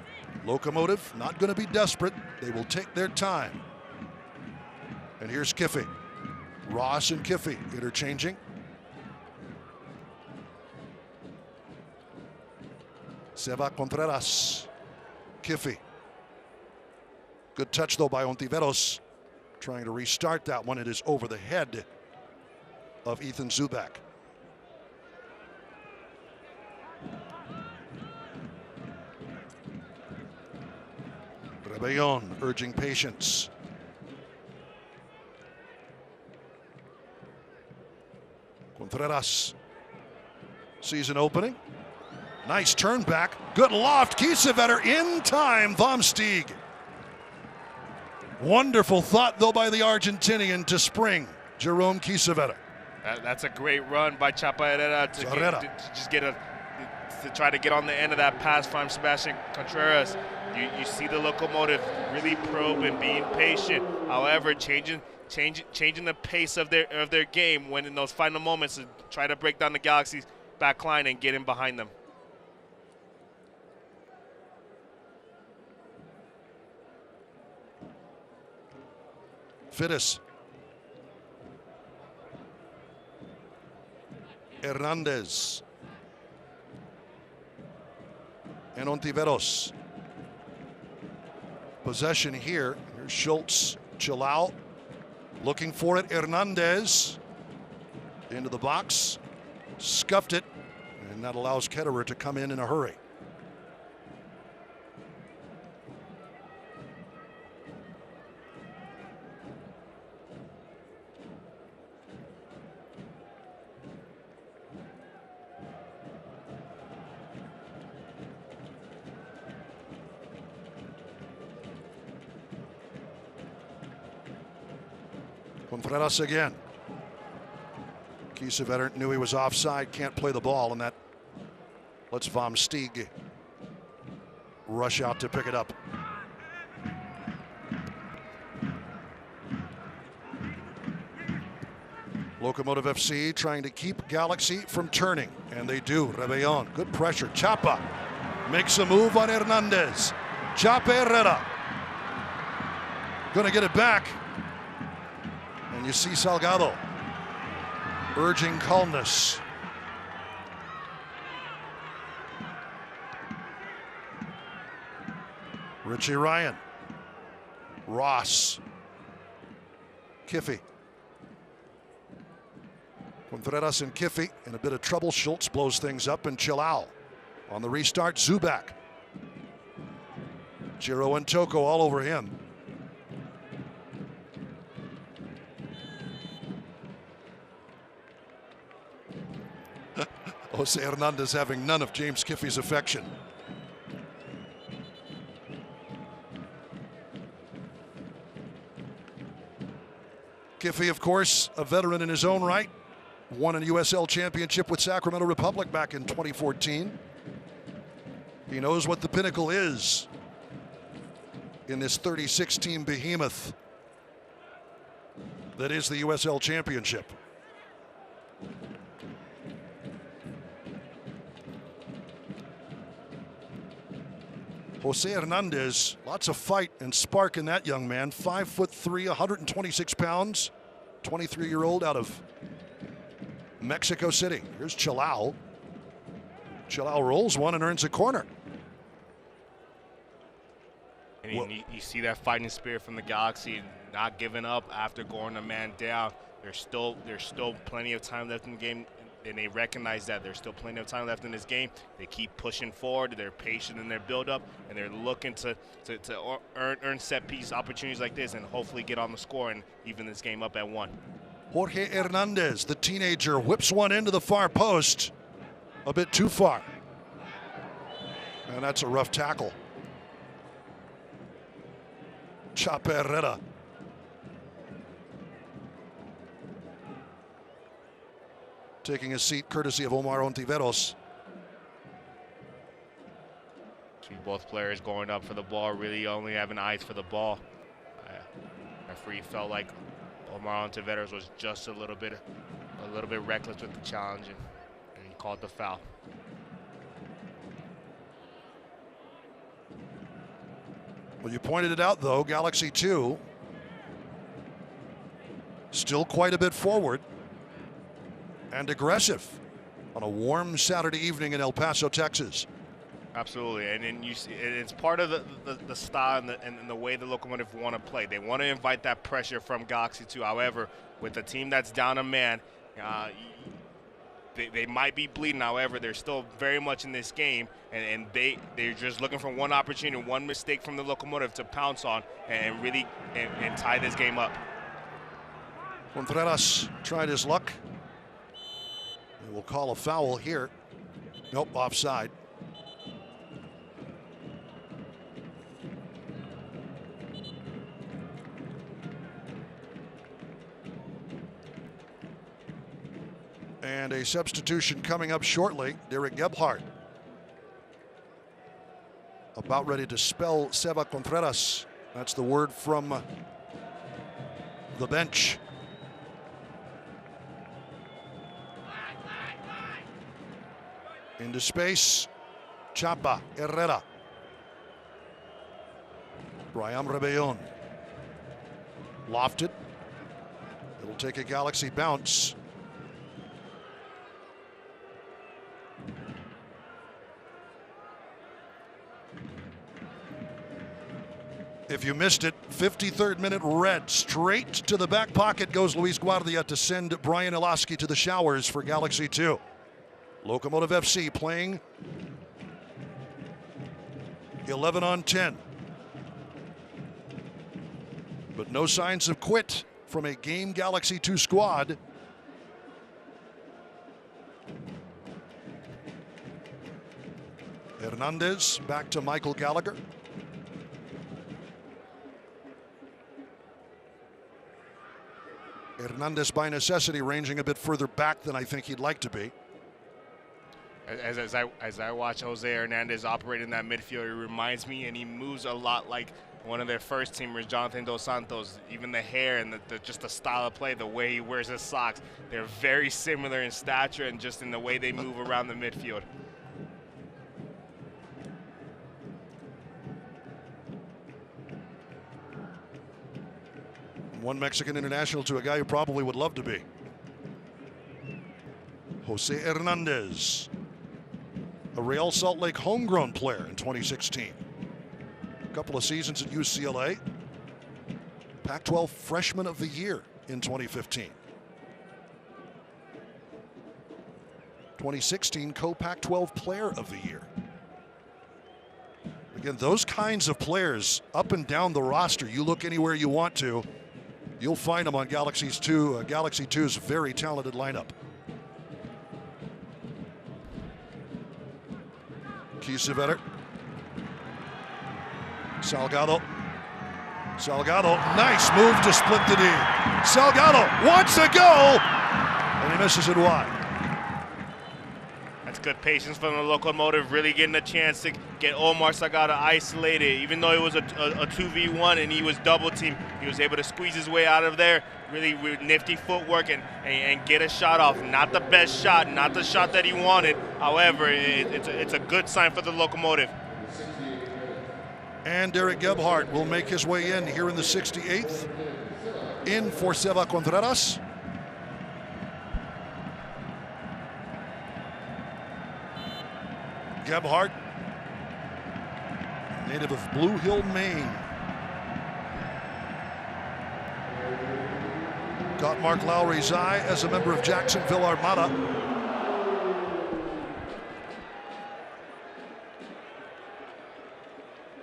Locomotive not going to be desperate. They will take their time. And here's Kiffy. Ross and Kiffy interchanging. Seva Contreras. Kiffy. Good touch though by Ontiveros. Trying to restart that one. It is over the head of Ethan Zubak. Rebellon urging patience. Contreras sees an opening. Nice turn back. Good loft. Kiesewetter in time. Vomsteeg. Wonderful thought, though, by the Argentinian to spring. Jerome Kiesewetter. That's a great run by Chapa Herrera to just get to try to get on the end of that pass from Sebastian Contreras. You see the Locomotive really probing, being patient. However, changing the pace of their game when in those final moments to try to break down the Galaxy's back line and get in behind them. Fittis. Hernandez. And Ontiveros. Possession here. Here's Schultz. Chilau. Looking for it. Hernandez. Into the box. Scuffed it. And that allows Ketterer to come in a hurry. Contreras again. Kiesewetter knew he was offside, can't play the ball, and that lets Vomsteeg rush out to pick it up. Locomotive FC trying to keep Galaxy from turning, and they do. Rebellon, good pressure. Chapa makes a move on Hernandez. Chapa Herrera gonna get it back. And you see Salgado urging calmness. Richie Ryan. Ross. Kiffy. Contreras and Kiffy in a bit of trouble. Schultz blows things up, and Chilau on the restart. Zubak. Giro and Toko all over him. Jose Hernandez having none of James Kiffy's affection. Kiffy, of course, a veteran in his own right. Won a USL championship with Sacramento Republic back in 2014. He knows what the pinnacle is in this 36-team behemoth that is the USL championship. Jose Hernandez, lots of fight and spark in that young man. 5'3", 126 pounds, 23-year-old out of Mexico City. Here's Chilau. Chilau rolls one and earns a corner. And you see that fighting spirit from the Galaxy, not giving up after going a man down. There's still plenty of time left in the game, and they recognize that there's still plenty of time left in this game. They keep pushing forward. They're patient in their build-up, and they're looking to earn set-piece opportunities like this and hopefully get on the score and even this game up at 1. Jorge Hernandez, the teenager, whips one into the far post. A bit too far. And that's a rough tackle. Chapa Herrera. Taking a seat courtesy of Omar Ontiveros. See both players going up for the ball, really only having eyes for the ball. Referee felt like Omar Ontiveros was just a little bit reckless with the challenge, and he called the foul. Well, you pointed it out, though, Galaxy 2 still quite a bit forward and aggressive on a warm Saturday evening in El Paso, Texas. Absolutely, and then you see it's part of the style and the way the Locomotive want to play. They want to invite that pressure from Galaxy 2. However, with a team that's down a man, they might be bleeding. However, they're still very much in this game, and they're just looking for one opportunity, one mistake from the Locomotive to pounce on and really and tie this game up. Contreras tried his luck. And we'll call a foul here. Nope, offside. And a substitution coming up shortly. Derek Gebhardt about ready to spell Seba Contreras. That's the word from the bench. Into space, Chapa, Herrera. Brian Rebellon. Lofted. It'll take a Galaxy bounce. If you missed it, 53rd minute red. Straight to the back pocket goes Luis Guardia to send Brian Ilaski to the showers for Galaxy 2. Locomotive FC playing 11 on 10. But no signs of quit from a game Galaxy 2 squad. Hernandez back to Michael Gallagher. Hernandez by necessity ranging a bit further back than I think he'd like to be. As I watch Jose Hernandez operate in that midfield, he reminds me, and he moves a lot like one of their first teamers, Jonathan Dos Santos. Even the hair and just the style of play, the way he wears his socks, they're very similar in stature and just in the way they move around the midfield. One Mexican international to a guy who probably would love to be. Jose Hernandez, a Real Salt Lake homegrown player in 2016. A couple of seasons at UCLA. Pac-12 Freshman of the Year in 2015. 2016 Co-Pac-12 Player of the Year. Again, those kinds of players up and down the roster, you look anywhere you want to, you'll find them on Galaxy 2's very talented lineup. Kiesewetter. Salgado. Nice move to split the D. Salgado wants a goal, and he misses it wide. That's good patience from the Locomotive, really getting a chance to get Omar Salgado isolated. Even though it was a 2v1 and he was double teamed, he was able to squeeze his way out of there. Really nifty footwork and get a shot off. Not the best shot, not the shot that he wanted. However, it's a good sign for the Locomotive. And Derek Gebhardt will make his way in here in the 68th. In for Seba Contreras. Gebhardt, native of Blue Hill, Maine. Caught Mark Lowry's eye as a member of Jacksonville Armada.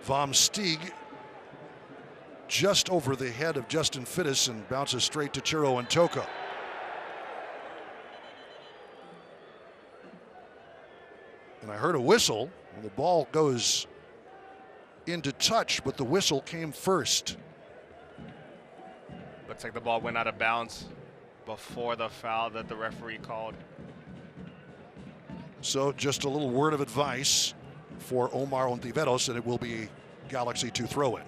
Vom Stieg just over the head of Justin Fittis and bounces straight to Chiro and Toka. And I heard a whistle, and the ball goes into touch, but the whistle came first. Looks like the ball went out of bounds before the foul that the referee called. So just a little word of advice for Omar Ontiveros, and it will be Galaxy 2 throw-in.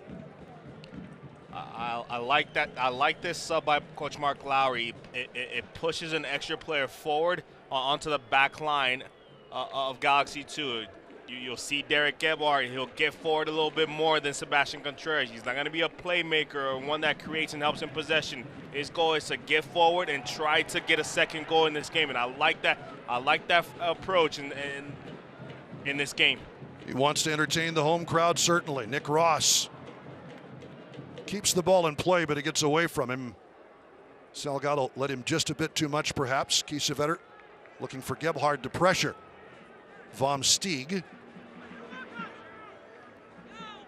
I like that. I like this sub by Coach Mark Lowry. It pushes an extra player forward onto the back line of Galaxy 2. You'll see Derek Gebhardt. He'll get forward a little bit more than Sebastian Contreras. He's not going to be a playmaker or one that creates and helps in possession. His goal is to get forward and try to get a second goal in this game, and I like that. I like that approach in this game. He wants to entertain the home crowd, certainly. Nick Ross keeps the ball in play, but it gets away from him. Salgado led him just a bit too much, perhaps. Kiesewetter looking for Gebhardt to pressure. Vom Stieg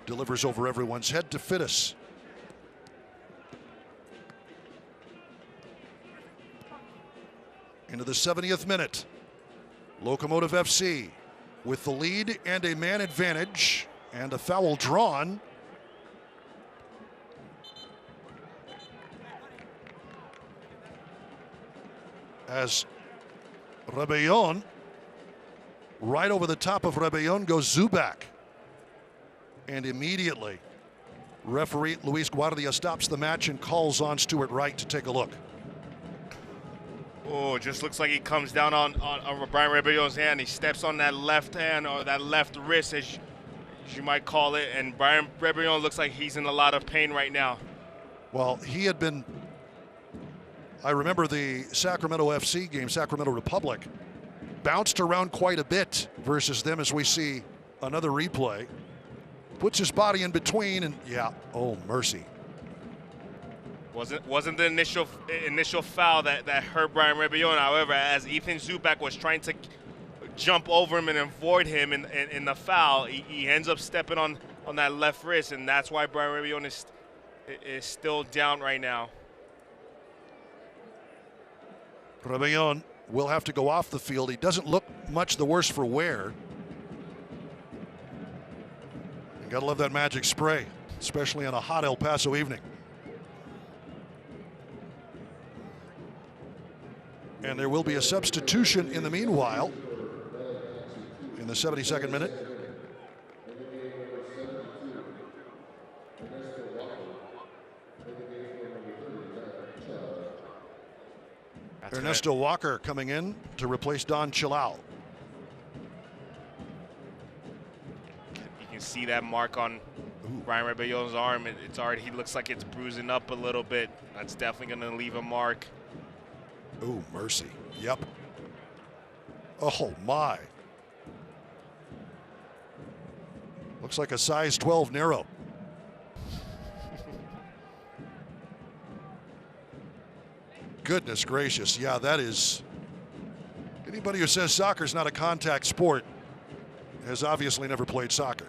delivers over everyone's head to Fittis. Into the 70th minute. Locomotive FC with the lead and a man advantage and a foul drawn. As Rebellon, right over the top of Rebellon goes Zubak. And immediately, referee Luis Guardia stops the match and calls on Stuart Wright to take a look. Oh, just looks like he comes down on Brian Rebellon's hand. He steps on that left hand or that left wrist, as you might call it. And Brian Rebellon looks like he's in a lot of pain right now. Well, he had been, I remember the Sacramento FC game, Sacramento Republic, bounced around quite a bit versus them as we see another replay. Puts his body in between and yeah, oh mercy. Wasn't the initial foul that hurt Brian Rebellon. However, as Ethan Zubak was trying to jump over him and avoid him in the foul, he ends up stepping on that left wrist, and that's why Brian Rebellon is still down right now. Rebellon will have to go off the field. He doesn't look much the worse for wear. You gotta love that magic spray, especially on a hot El Paso evening. And there will be a substitution in the meanwhile in the 72nd minute. Ernesto Walker coming in to replace Don Chilau. You can see that mark on Brian Rebellon's arm. It's already, he looks like it's bruising up a little bit. That's definitely going to leave a mark. Oh, mercy. Yep. Oh, my. Looks like a size 12 narrow. Goodness gracious. Yeah, that is. Anybody who says soccer is not a contact sport has obviously never played soccer.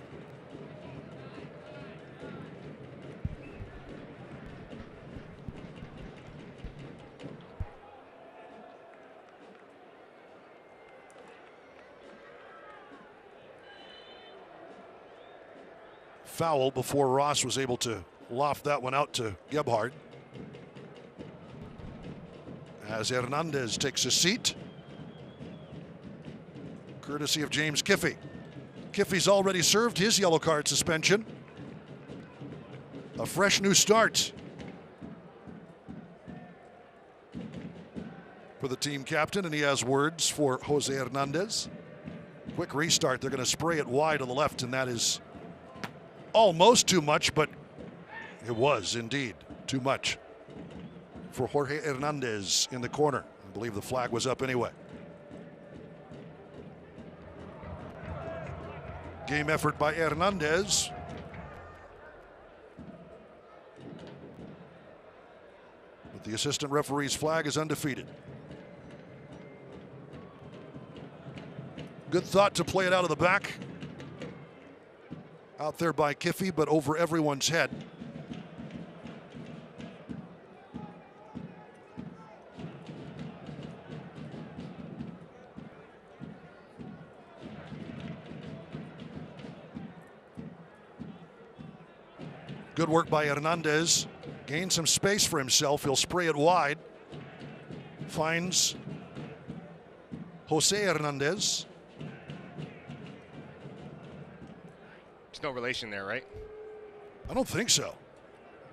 Foul before Ross was able to loft that one out to Gebhardt. As Hernandez takes a seat, courtesy of James Kiffey. Kiffey's already served his yellow card suspension. A fresh new start for the team captain, and he has words for Jose Hernandez. Quick restart. They're going to spray it wide on the left, and that is almost too much, but it was indeed too much for Jorge Hernandez in the corner. I believe the flag was up anyway. Game effort by Hernandez. But the assistant referee's flag is undefeated. Good thought to play it out of the back. Out there by Kiffey, but over everyone's head. Good work by Hernandez. Gained some space for himself. He'll spray it wide. Finds Jose Hernandez. There's no relation there, right? I don't think so.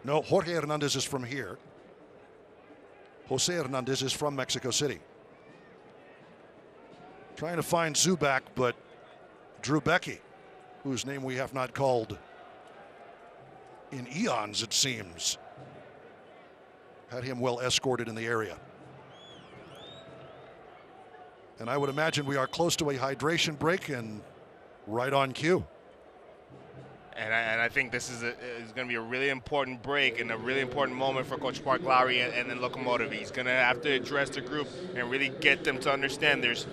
No, Jorge Hernandez is from here. Jose Hernandez is from Mexico City. Trying to find Zubak, but Drew Becky, whose name we have not called in eons, it seems, had him well escorted in the area. And I would imagine we are close to a hydration break and right on cue. And I think this is going to be a really important break and a really important moment for Coach Mark Lowry and then Locomotive. He's going to have to address the group and really get them to understand there's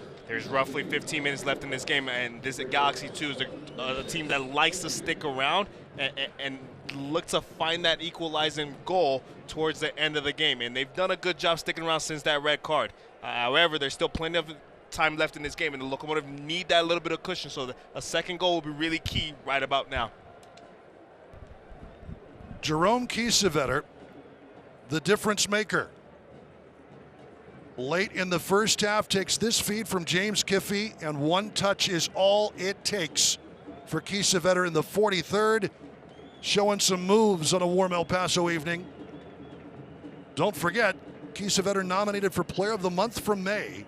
roughly 15 minutes left in this game, and this Galaxy 2 is a team that likes to stick around and look to find that equalizing goal towards the end of the game. And they've done a good job sticking around since that red card. However, there's still plenty of time left in this game, and the Locomotive need that little bit of cushion, so a second goal will be really key right about now. Jerome Kiesewetter, the difference maker. Late in the first half, takes this feed from James Kiffey, and one touch is all it takes for Kiesewetter in the 43rd, showing some moves on a warm El Paso evening. Don't forget, Kiesewetter nominated for Player of the Month from May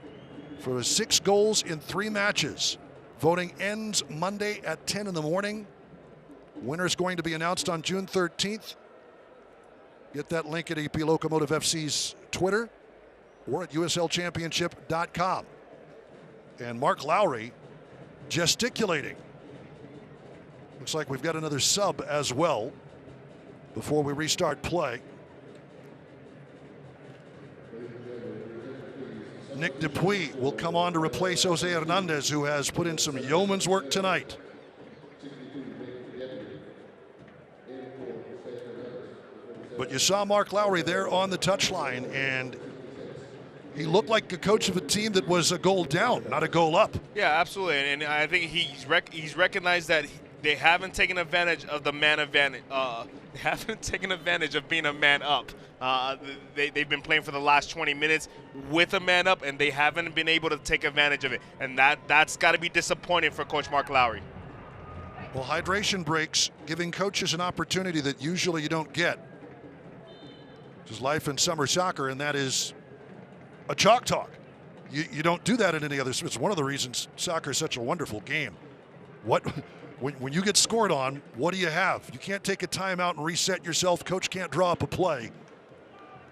for his 6 goals in 3 matches. Voting ends Monday at 10 in the morning. Winner's going to be announced on June 13th. Get that link at EP Locomotive FC's Twitter or at uslchampionship.com. And Mark Lowry gesticulating. Looks like we've got another sub as well before we restart play. Nick Dupuis will come on to replace Jose Hernandez, who has put in some yeoman's work tonight. But you saw Mark Lowry there on the touchline, and he looked like a coach of a team that was a goal down, not a goal up. Yeah, absolutely. And I think he's recognized that they haven't taken advantage of the man advantage. They haven't taken advantage of being a man up. They've been playing for the last 20 minutes with a man up, and they haven't been able to take advantage of it. And that's got to be disappointing for Coach Mark Lowry. Well, hydration breaks, giving coaches an opportunity that usually you don't get. This is life in summer soccer, and that is a chalk talk. You don't do that in any other sport. It's one of the reasons soccer is such a wonderful game. When you get scored on, what do you have? You can't take a timeout and reset yourself. Coach can't draw up a play.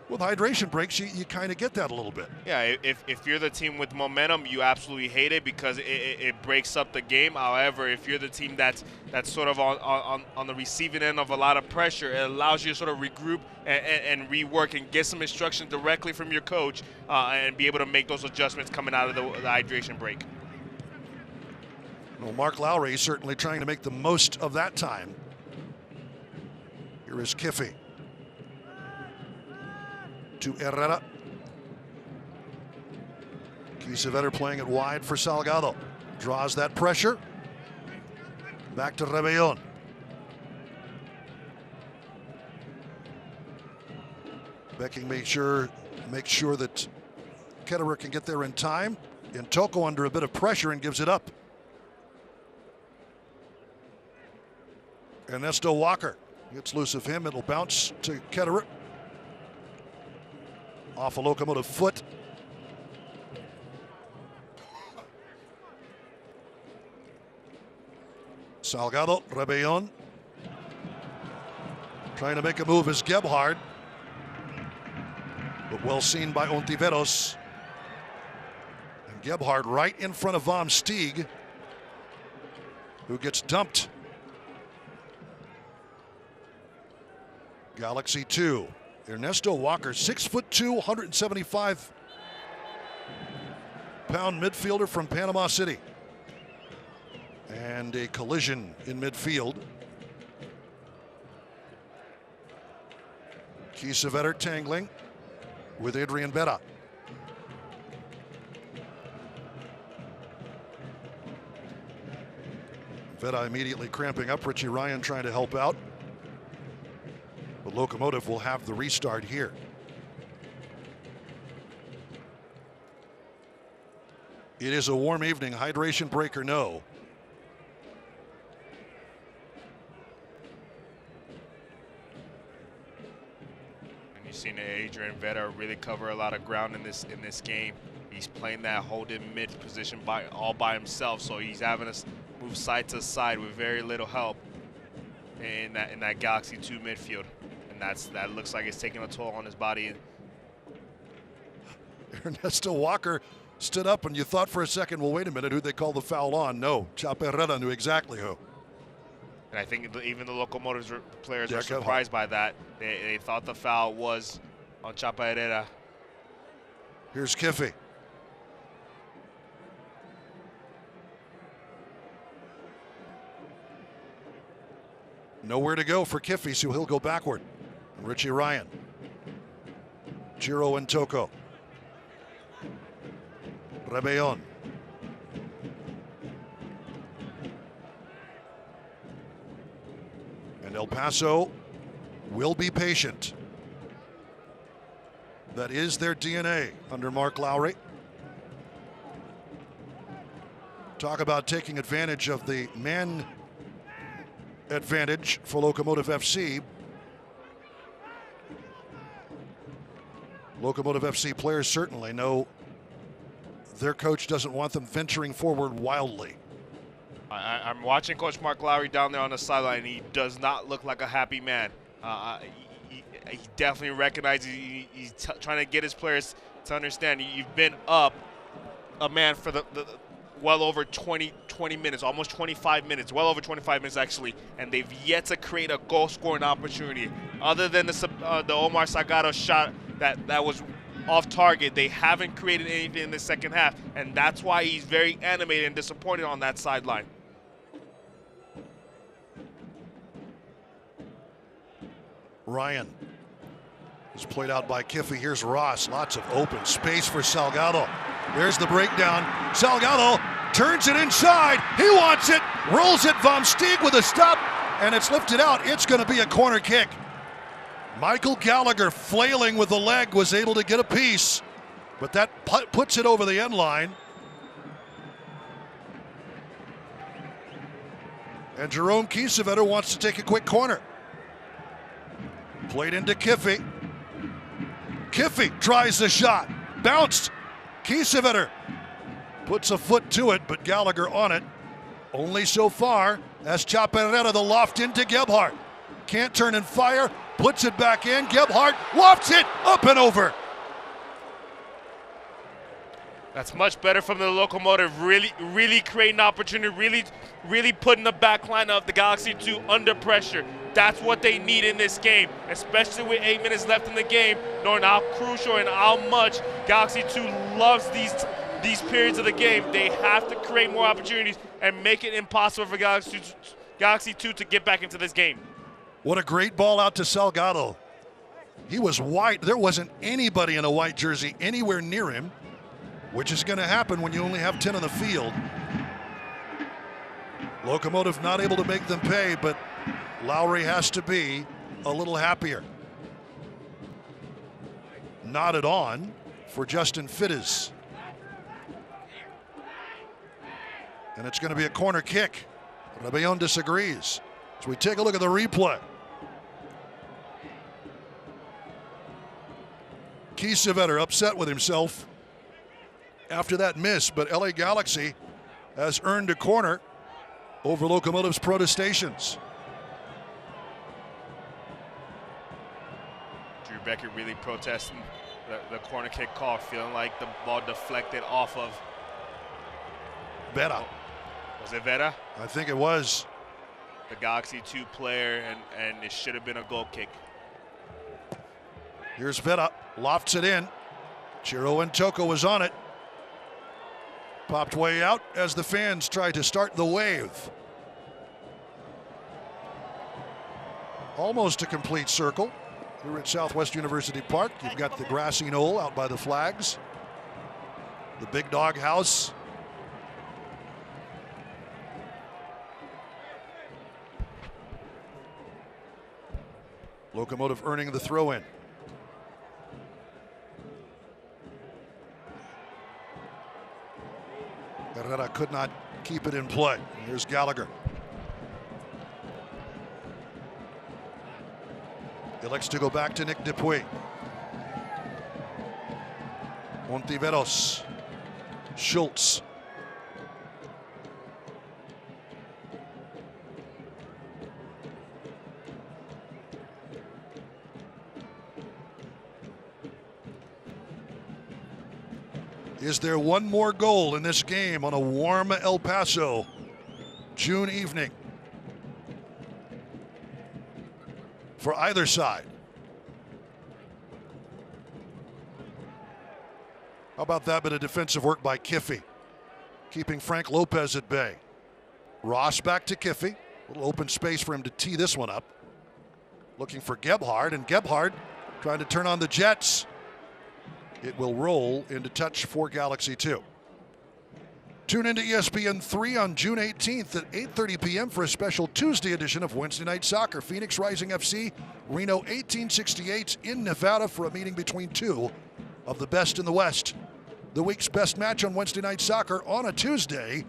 With hydration breaks, you kind of get that a little bit. Yeah, if you're the team with momentum, you absolutely hate it because it breaks up the game. However, if you're the team that's sort of on the receiving end of a lot of pressure, it allows you to sort of regroup and rework and get some instruction directly from your coach and be able to make those adjustments coming out of the hydration break. Well, Mark Lowry certainly trying to make the most of that time. Here is Kiffey. To Herrera. Kiesewetter playing it wide for Salgado. Draws that pressure. Back to Rebellon. Becking makes sure that Ketterer can get there in time. And Toko under a bit of pressure and gives it up. Ernesto Walker gets loose of him. It'll bounce to Ketterer. Off a Locomotive foot. Salgado, Rebellon. Trying to make a move is Gebhard. But well seen by Ontiveros. And Gebhard right in front of Vom Stieg, who gets dumped. Galaxy 2. Ernesto Walker, 6'2", 175-pound midfielder from Panama City. And a collision in midfield. Kiesewetter tangling with Adrian Vera. Vera immediately cramping up. Richie Ryan trying to help out. But Locomotive will have the restart here. It is a warm evening, hydration break or no. You've seen Adrian Vera really cover a lot of ground in this game. He's playing that hold-in mid position all by himself, so he's having us move side to side with very little help in that Galaxy 2 midfield, and that looks like it's taking a toll on his body. Ernesto Walker stood up, and you thought for a second, well, wait a minute, who'd they call the foul on? No, Chaparrera knew exactly who. And I think even the Locomotives players were surprised by that. They thought the foul was on Chaparrera. Here's Kiffy. Nowhere to go for Kiffy, so he'll go backward. And Richie Ryan. Giro and Toko. Rebellon. And El Paso will be patient. That is their DNA under Mark Lowry. Talk about taking advantage of the man advantage for Locomotive FC. Locomotive FC players certainly know their coach doesn't want them venturing forward wildly. I'm watching Coach Mark Lowry down there on the sideline. He does not look like a happy man. He definitely recognizes he's trying to get his players to understand you've been up a man for the well over 20 minutes, almost 25 minutes, well over 25 minutes actually, and they've yet to create a goal-scoring opportunity. Other than the Omar Salgado shot that was off target, they haven't created anything in the second half, and that's why he's very animated and disappointed on that sideline. Ryan is played out by Kiffy. Here's Ross. Lots of open space for Salgado. There's the breakdown. Salgado turns it inside. He wants it. Rolls it. Vom Steeg with a stop. And it's lifted out. It's going to be a corner kick. Michael Gallagher, flailing with the leg, was able to get a piece. But that puts it over the end line. And Jerome Kiesewetter wants to take a quick corner. Played into Kiffy. Kiffy tries the shot. Bounced. Kiesewetter puts a foot to it, but Gallagher on it. Only so far as Chaparrera the loft into Gebhardt. Can't turn and fire. Puts it back in. Gebhardt lofts it up and over. That's much better from the Locomotive. Really creating opportunity. Really putting the back line of the Galaxy 2 under pressure. That's what they need in this game, especially with 8 minutes left in the game, knowing how crucial and how much Galaxy 2 loves these periods of the game. They have to create more opportunities and make it impossible for Galaxy 2 to get back into this game. What a great ball out to Salgado. He was white. There wasn't anybody in a white jersey anywhere near him, which is going to happen when you only have 10 on the field. Locomotive not able to make them pay, but Lowry has to be a little happier. Nodded on for Justin Fittis. And it's going to be a corner kick. Rebellon disagrees. So we take a look at the replay. Kiesewetter upset with himself after that miss, but LA Galaxy has earned a corner over Locomotive's protestations. Drew Becker really protesting the corner kick call, feeling like the ball deflected off of Vera. Was it Vera? I think it was. The Galaxy 2 player, and it should have been a goal kick. Here's Vera, lofts it in. Chiro and Toko was on it. Popped way out as the fans tried to start the wave. Almost a complete circle. Here at Southwest University Park, you've got the grassy knoll out by the flags. The Big Dog House. Locomotive earning the throw-in. Herrera could not keep it in play. Here's Gallagher. He elects to go back to Nick Dupuy. Montiveros. Schultz. Is there one more goal in this game on a warm El Paso June evening for either side? How about that bit of defensive work by Kiffy, keeping Frank Lopez at bay. Ross back to Kiffy. A little open space for him to tee this one up. Looking for Gebhard, and Gebhard trying to turn on the Jets. It will roll into touch for Galaxy 2. Tune into ESPN 3 on June 18th at 8:30 p.m. for a special Tuesday edition of Wednesday Night Soccer. Phoenix Rising FC, Reno 1868 in Nevada for a meeting between two of the best in the West. The week's best match on Wednesday Night Soccer on a Tuesday.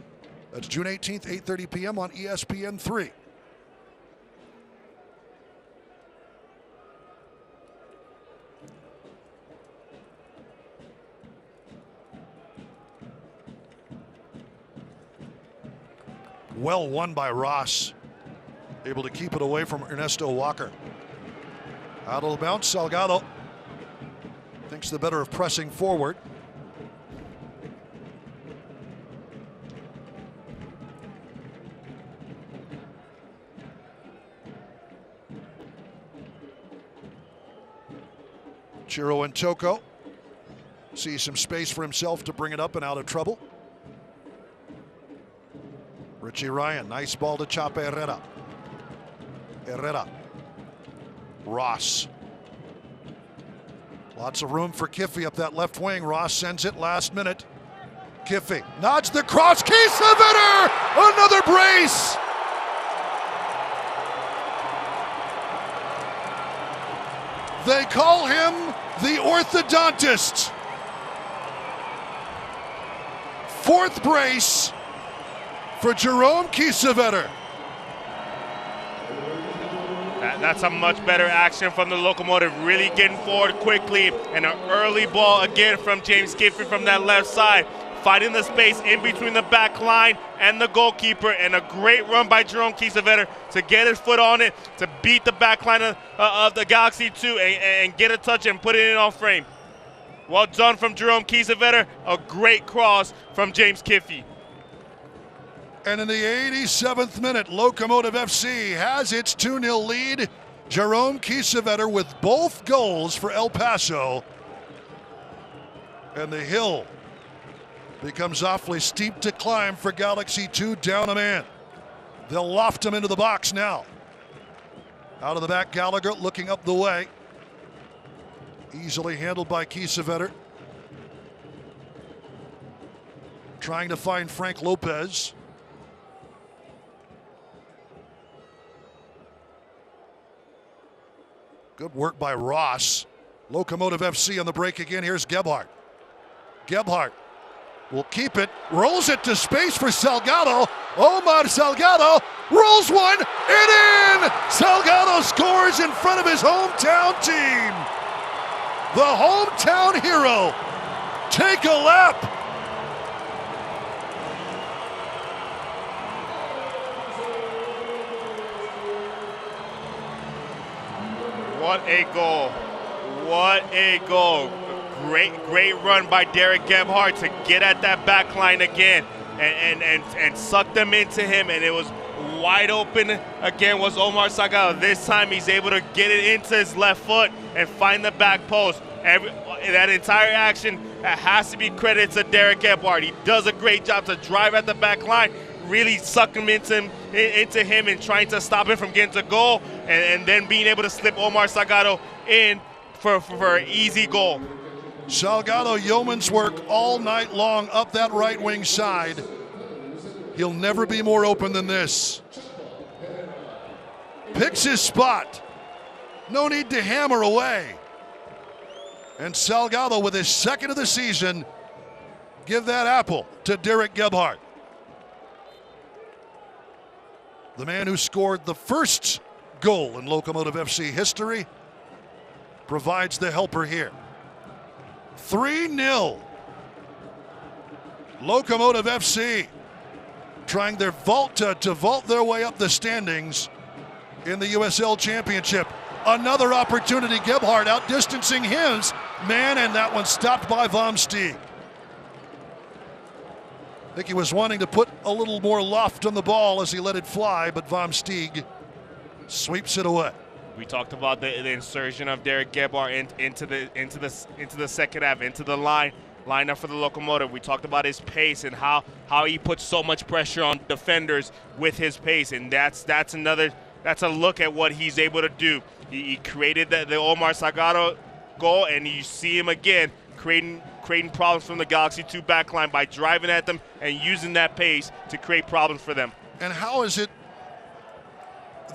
That's June 18th, 8:30 p.m. on ESPN 3. Well won by Ross. Able to keep it away from Ernesto Walker. Out of the bounce, Salgado thinks the better of pressing forward. Chiro and Toko sees some space for himself to bring it up and out of trouble. Richie Ryan, nice ball to Chape Herrera. Herrera. Ross. Lots of room for Kiffy up that left wing. Ross sends it last minute. Kiffy nods the cross. Kiesewetter! Another brace! They call him the orthodontist. Fourth brace for Jerome Kiesewetter. That's a much better action from the Locomotive, really getting forward quickly, and an early ball again from James Kiffy from that left side, fighting the space in between the back line and the goalkeeper, and a great run by Jerome Kiesewetter to get his foot on it, to beat the back line of the Galaxy 2 and get a touch and put it in off frame. Well done from Jerome Kiesewetter, a great cross from James Kiffy. And in the 87th minute, Locomotive FC has its 2-0 lead. Jerome Kiesewetter with both goals for El Paso. And the hill becomes awfully steep to climb for Galaxy 2, down a man. They'll loft him into the box now. Out of the back, Gallagher looking up the way. Easily handled by Kiesewetter. Trying to find Frank Lopez. Good work by Ross. Locomotive FC on the break again. Here's Gebhard. Gebhard will keep it, rolls it to space for Salgado. Omar Salgado rolls one and in! Salgado scores in front of his hometown team. The hometown hero. Take a lap. What a goal. What a goal. Great run by Derek Gebhard to get at that back line again and suck them into him, and it was wide open again was Omar Salgado. This time he's able to get it into his left foot and find the back post. That entire action has to be credited to Derek Gebhard. He does a great job to drive at the back line, really suck him into him and trying to stop him from getting to goal, and then being able to slip Omar Salgado in for an easy goal. Salgado yeoman's work all night long up that right wing side. He'll never be more open than this. Picks his spot. No need to hammer away. And Salgado with his second of the season, give that apple to Derek Gebhard. The man who scored the first goal in Locomotive FC history provides the helper here. 3-0 Locomotive FC trying their vault to vault their way up the standings in the USL Championship. Another opportunity. Gebhardt outdistancing his man, and that one stopped by Vom Steeg. I think he was wanting to put a little more loft on the ball as he let it fly, but Vom Steeg sweeps it away. We talked about the insertion of Derek Gebhardt into the second half, into the lineup for the Locomotive. We talked about his pace and how he puts so much pressure on defenders with his pace, and that's a look at what he's able to do. He created the Omar Salgado goal, and you see him again creating problems from the Galaxy 2 backline by driving at them and using that pace to create problems for them. And how is it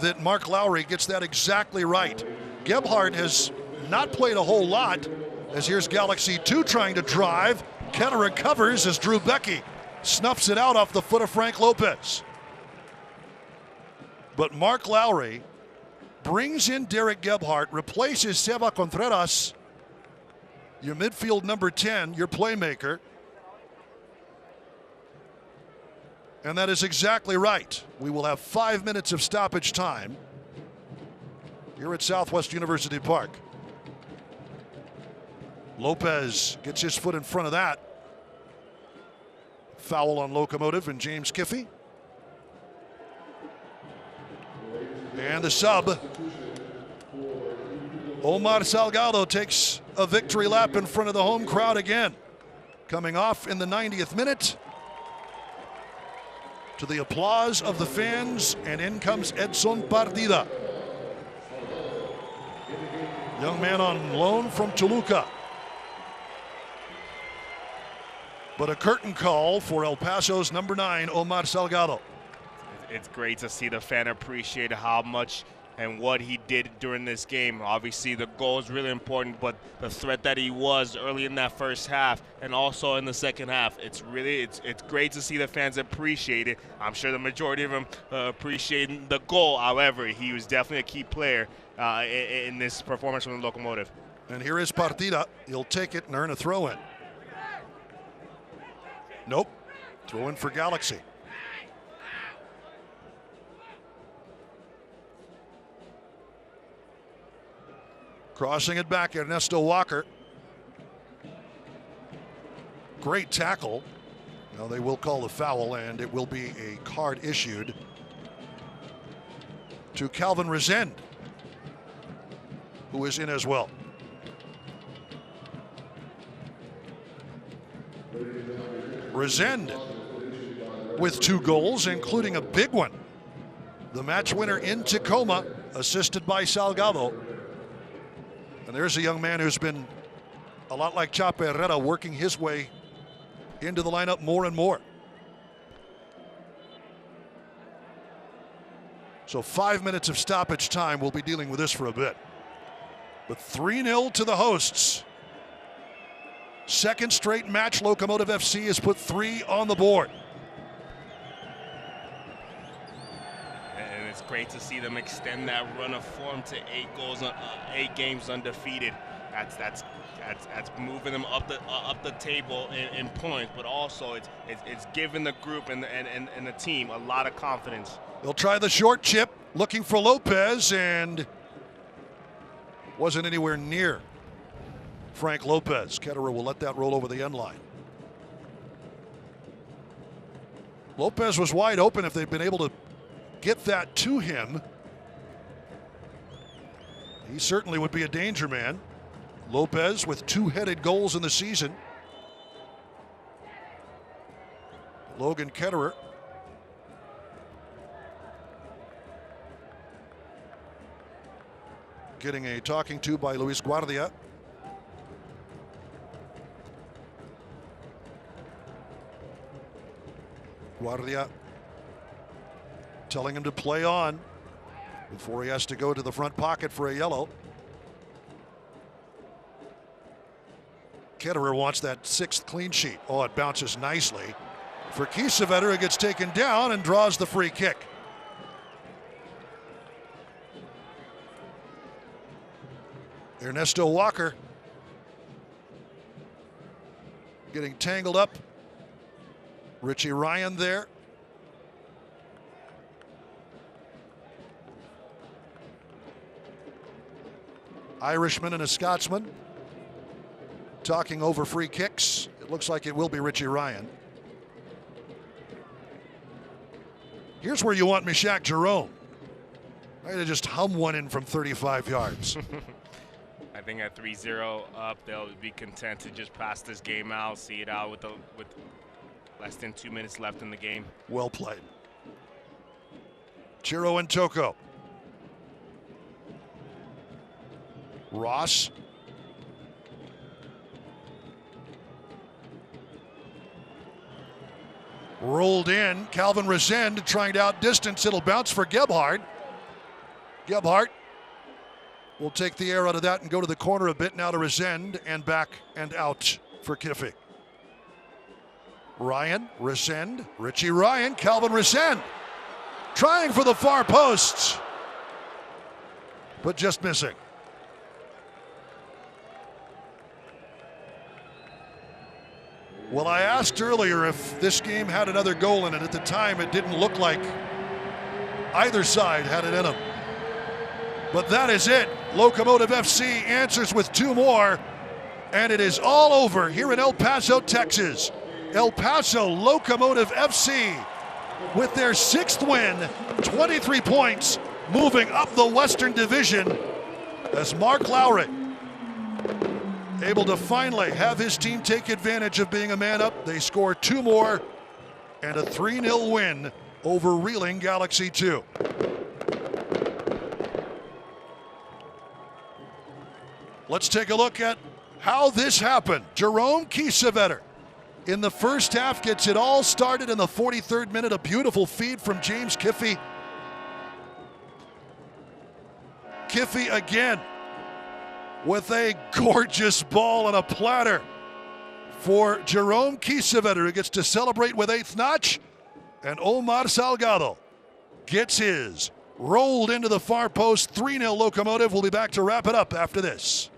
that Mark Lowry gets that exactly right? Gebhardt has not played a whole lot, as here's Galaxy 2 trying to drive. Ketterer covers as Drew Becky snuffs it out off the foot of Frank Lopez. But Mark Lowry brings in Derek Gebhardt, replaces Seba Contreras, your midfield number 10, your playmaker. And that is exactly right. We will have 5 minutes of stoppage time here at Southwest University Park. Lopez gets his foot in front of that. Foul on Locomotive and James Kiffey. And the sub, Omar Salgado, takes a victory lap in front of the home crowd again. Coming off in the 90th minute, to the applause of the fans, and in comes Edson Partida. Young man on loan from Toluca. But a curtain call for El Paso's number 9, Omar Salgado. It's great to see the fan appreciate how much and what he did during this game. Obviously, the goal is really important, but the threat that he was early in that first half and also in the second half, it's great to see the fans appreciate it. I'm sure the majority of them appreciate the goal. However, he was definitely a key player in this performance from the Locomotive. And here is Partida. He'll take it and earn a throw-in. Nope. Throw-in for Galaxy. Crossing it back, Ernesto Walker. Great tackle. Now they will call the foul, and it will be a card issued to Calvin Resende, who is in as well. Resende with 2 goals, including a big one. The match winner in Tacoma, assisted by Salgado. And there's a young man who's been a lot like Chape Herrera, working his way into the lineup more and more. So 5 minutes of stoppage time. We'll be dealing with this for a bit. But 3-0 to the hosts. Second straight match, Locomotive FC has put 3 on the board. And it's great to see them extend that run of form to 8 goals, 8 games undefeated. That's moving them up the table in points, but also it's giving the group and the team a lot of confidence. They'll try the short chip, looking for Lopez, and wasn't anywhere near Frank Lopez. Ketterer will let that roll over the end line. Lopez was wide open. If they'd been able to get that to him, he certainly would be a danger man. Lopez with 2 headed goals in the season. Logan Ketterer getting a talking to by Luis Guardia. Guardia telling him to play on before he has to go to the front pocket for a yellow. Ketterer wants that 6th clean sheet. Oh, it bounces nicely for Kiesewetter, who gets taken down and draws the free kick. Ernesto Walker getting tangled up Richie Ryan there. Irishman and a Scotsman talking over free kicks. It looks like it will be Richie Ryan. Here's where you want Meshach Jerome. I had to just hum one in from 35 yards. I think at 3-0 up, they'll be content to just pass this game out, see it out with less than 2 minutes left in the game. Well played. Chiro and Toko. Ross. Rolled in. Calvin Resend trying to outdistance. It'll bounce for Gebhardt. Gebhardt will take the air out of that and go to the corner a bit now to Resend and back and out for Kiffy. Ryan, Resend, Richie Ryan, Calvin Resend trying for the far post, but just missing. Well, I asked earlier if this game had another goal in it. At the time, it didn't look like either side had it in them. But that is it. Locomotive FC answers with 2 more, and it is all over here in El Paso, Texas. El Paso Locomotive FC with their 6th win, 23 points, moving up the Western Division as Mark Lowry able to finally have his team take advantage of being a man up. They score 2 more and a 3-0 win over Reeling Galaxy 2. Let's take a look at how this happened. Jerome Kiesewetter in the first half gets it all started in the 43rd minute. A beautiful feed from James Kiffy. Kiffy again with a gorgeous ball on a platter for Jerome Kiesewetter, who gets to celebrate with 8th notch. And Omar Salgado gets his. Rolled into the far post, 3-0 Locomotive. We'll be back to wrap it up after this.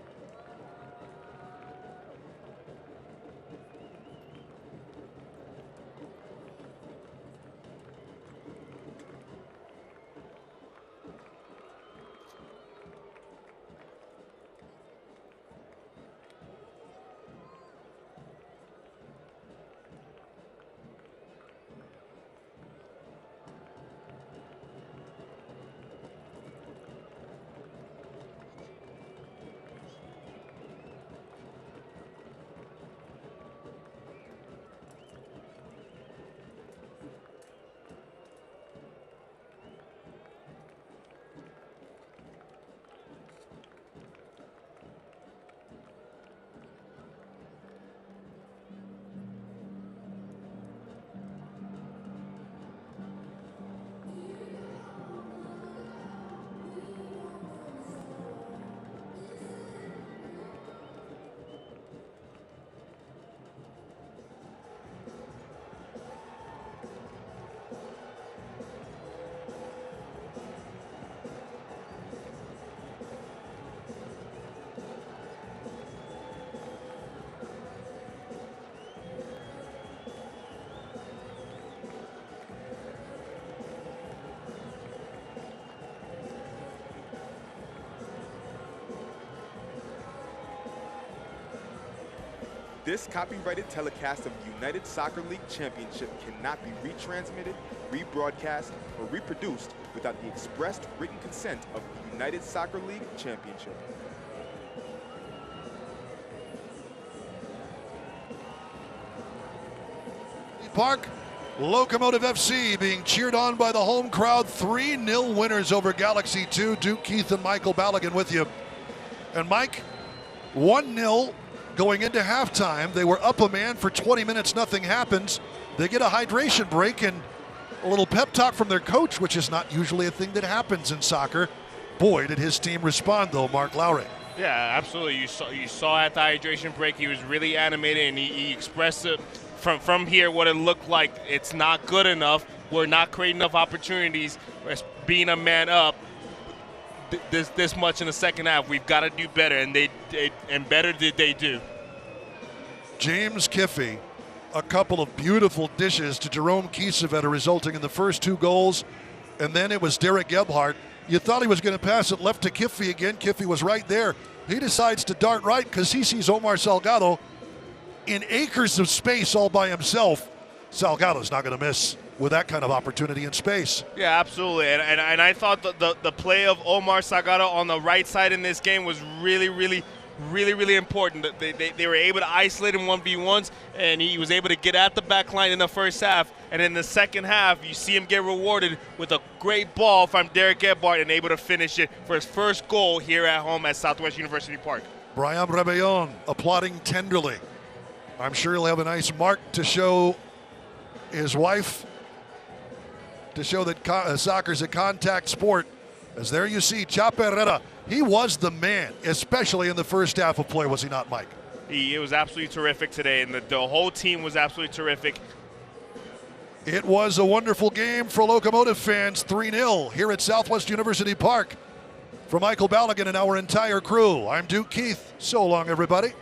This copyrighted telecast of the United Soccer League Championship cannot be retransmitted, rebroadcast, or reproduced without the expressed written consent of the United Soccer League Championship. Park, Locomotive FC being cheered on by the home crowd. 3-0 winners over Galaxy 2. Duke Keith and Michael Balogun with you. And Mike, 1-0 going into halftime. They were up a man for 20 minutes. Nothing happens. They get a hydration break and a little pep talk from their coach, which is not usually a thing that happens in soccer. Boy, did his team respond, though, Mark Lowry. Yeah, absolutely. You saw at the hydration break, he was really animated, and he expressed it from here what it looked like. It's not good enough. We're not creating enough opportunities. Being a man up this much in the second half, we've got to do better, and better did they do. James Kiffy a couple of beautiful dishes to Jerome Kiesewetter, resulting in the first 2 goals. And then it was Derek Gebhardt. You thought he was going to pass it left to Kiffy again. Kiffy was right there. He decides to dart right because he sees Omar Salgado in acres of space all by himself. Salgado's not going to miss with that kind of opportunity in space. Yeah, absolutely. And I thought the play of Omar Salgado on the right side in this game was really important. They were able to isolate him 1v1s, and he was able to get at the back line in the first half. And in the second half, you see him get rewarded with a great ball from Derek Gebhardt and able to finish it for his first goal here at home at Southwest University Park. Brian Rebellon applauding tenderly. I'm sure he'll have a nice mark to show his wife, to show that soccer's a contact sport. As there you see Chapa Herrera. He was the man, especially in the first half of play, was he not, Mike? It was absolutely terrific today, and the whole team was absolutely terrific. It was a wonderful game for Locomotive fans, 3-0 here at Southwest University Park. For Michael Balogun and our entire crew, I'm Duke Keith. So long, everybody.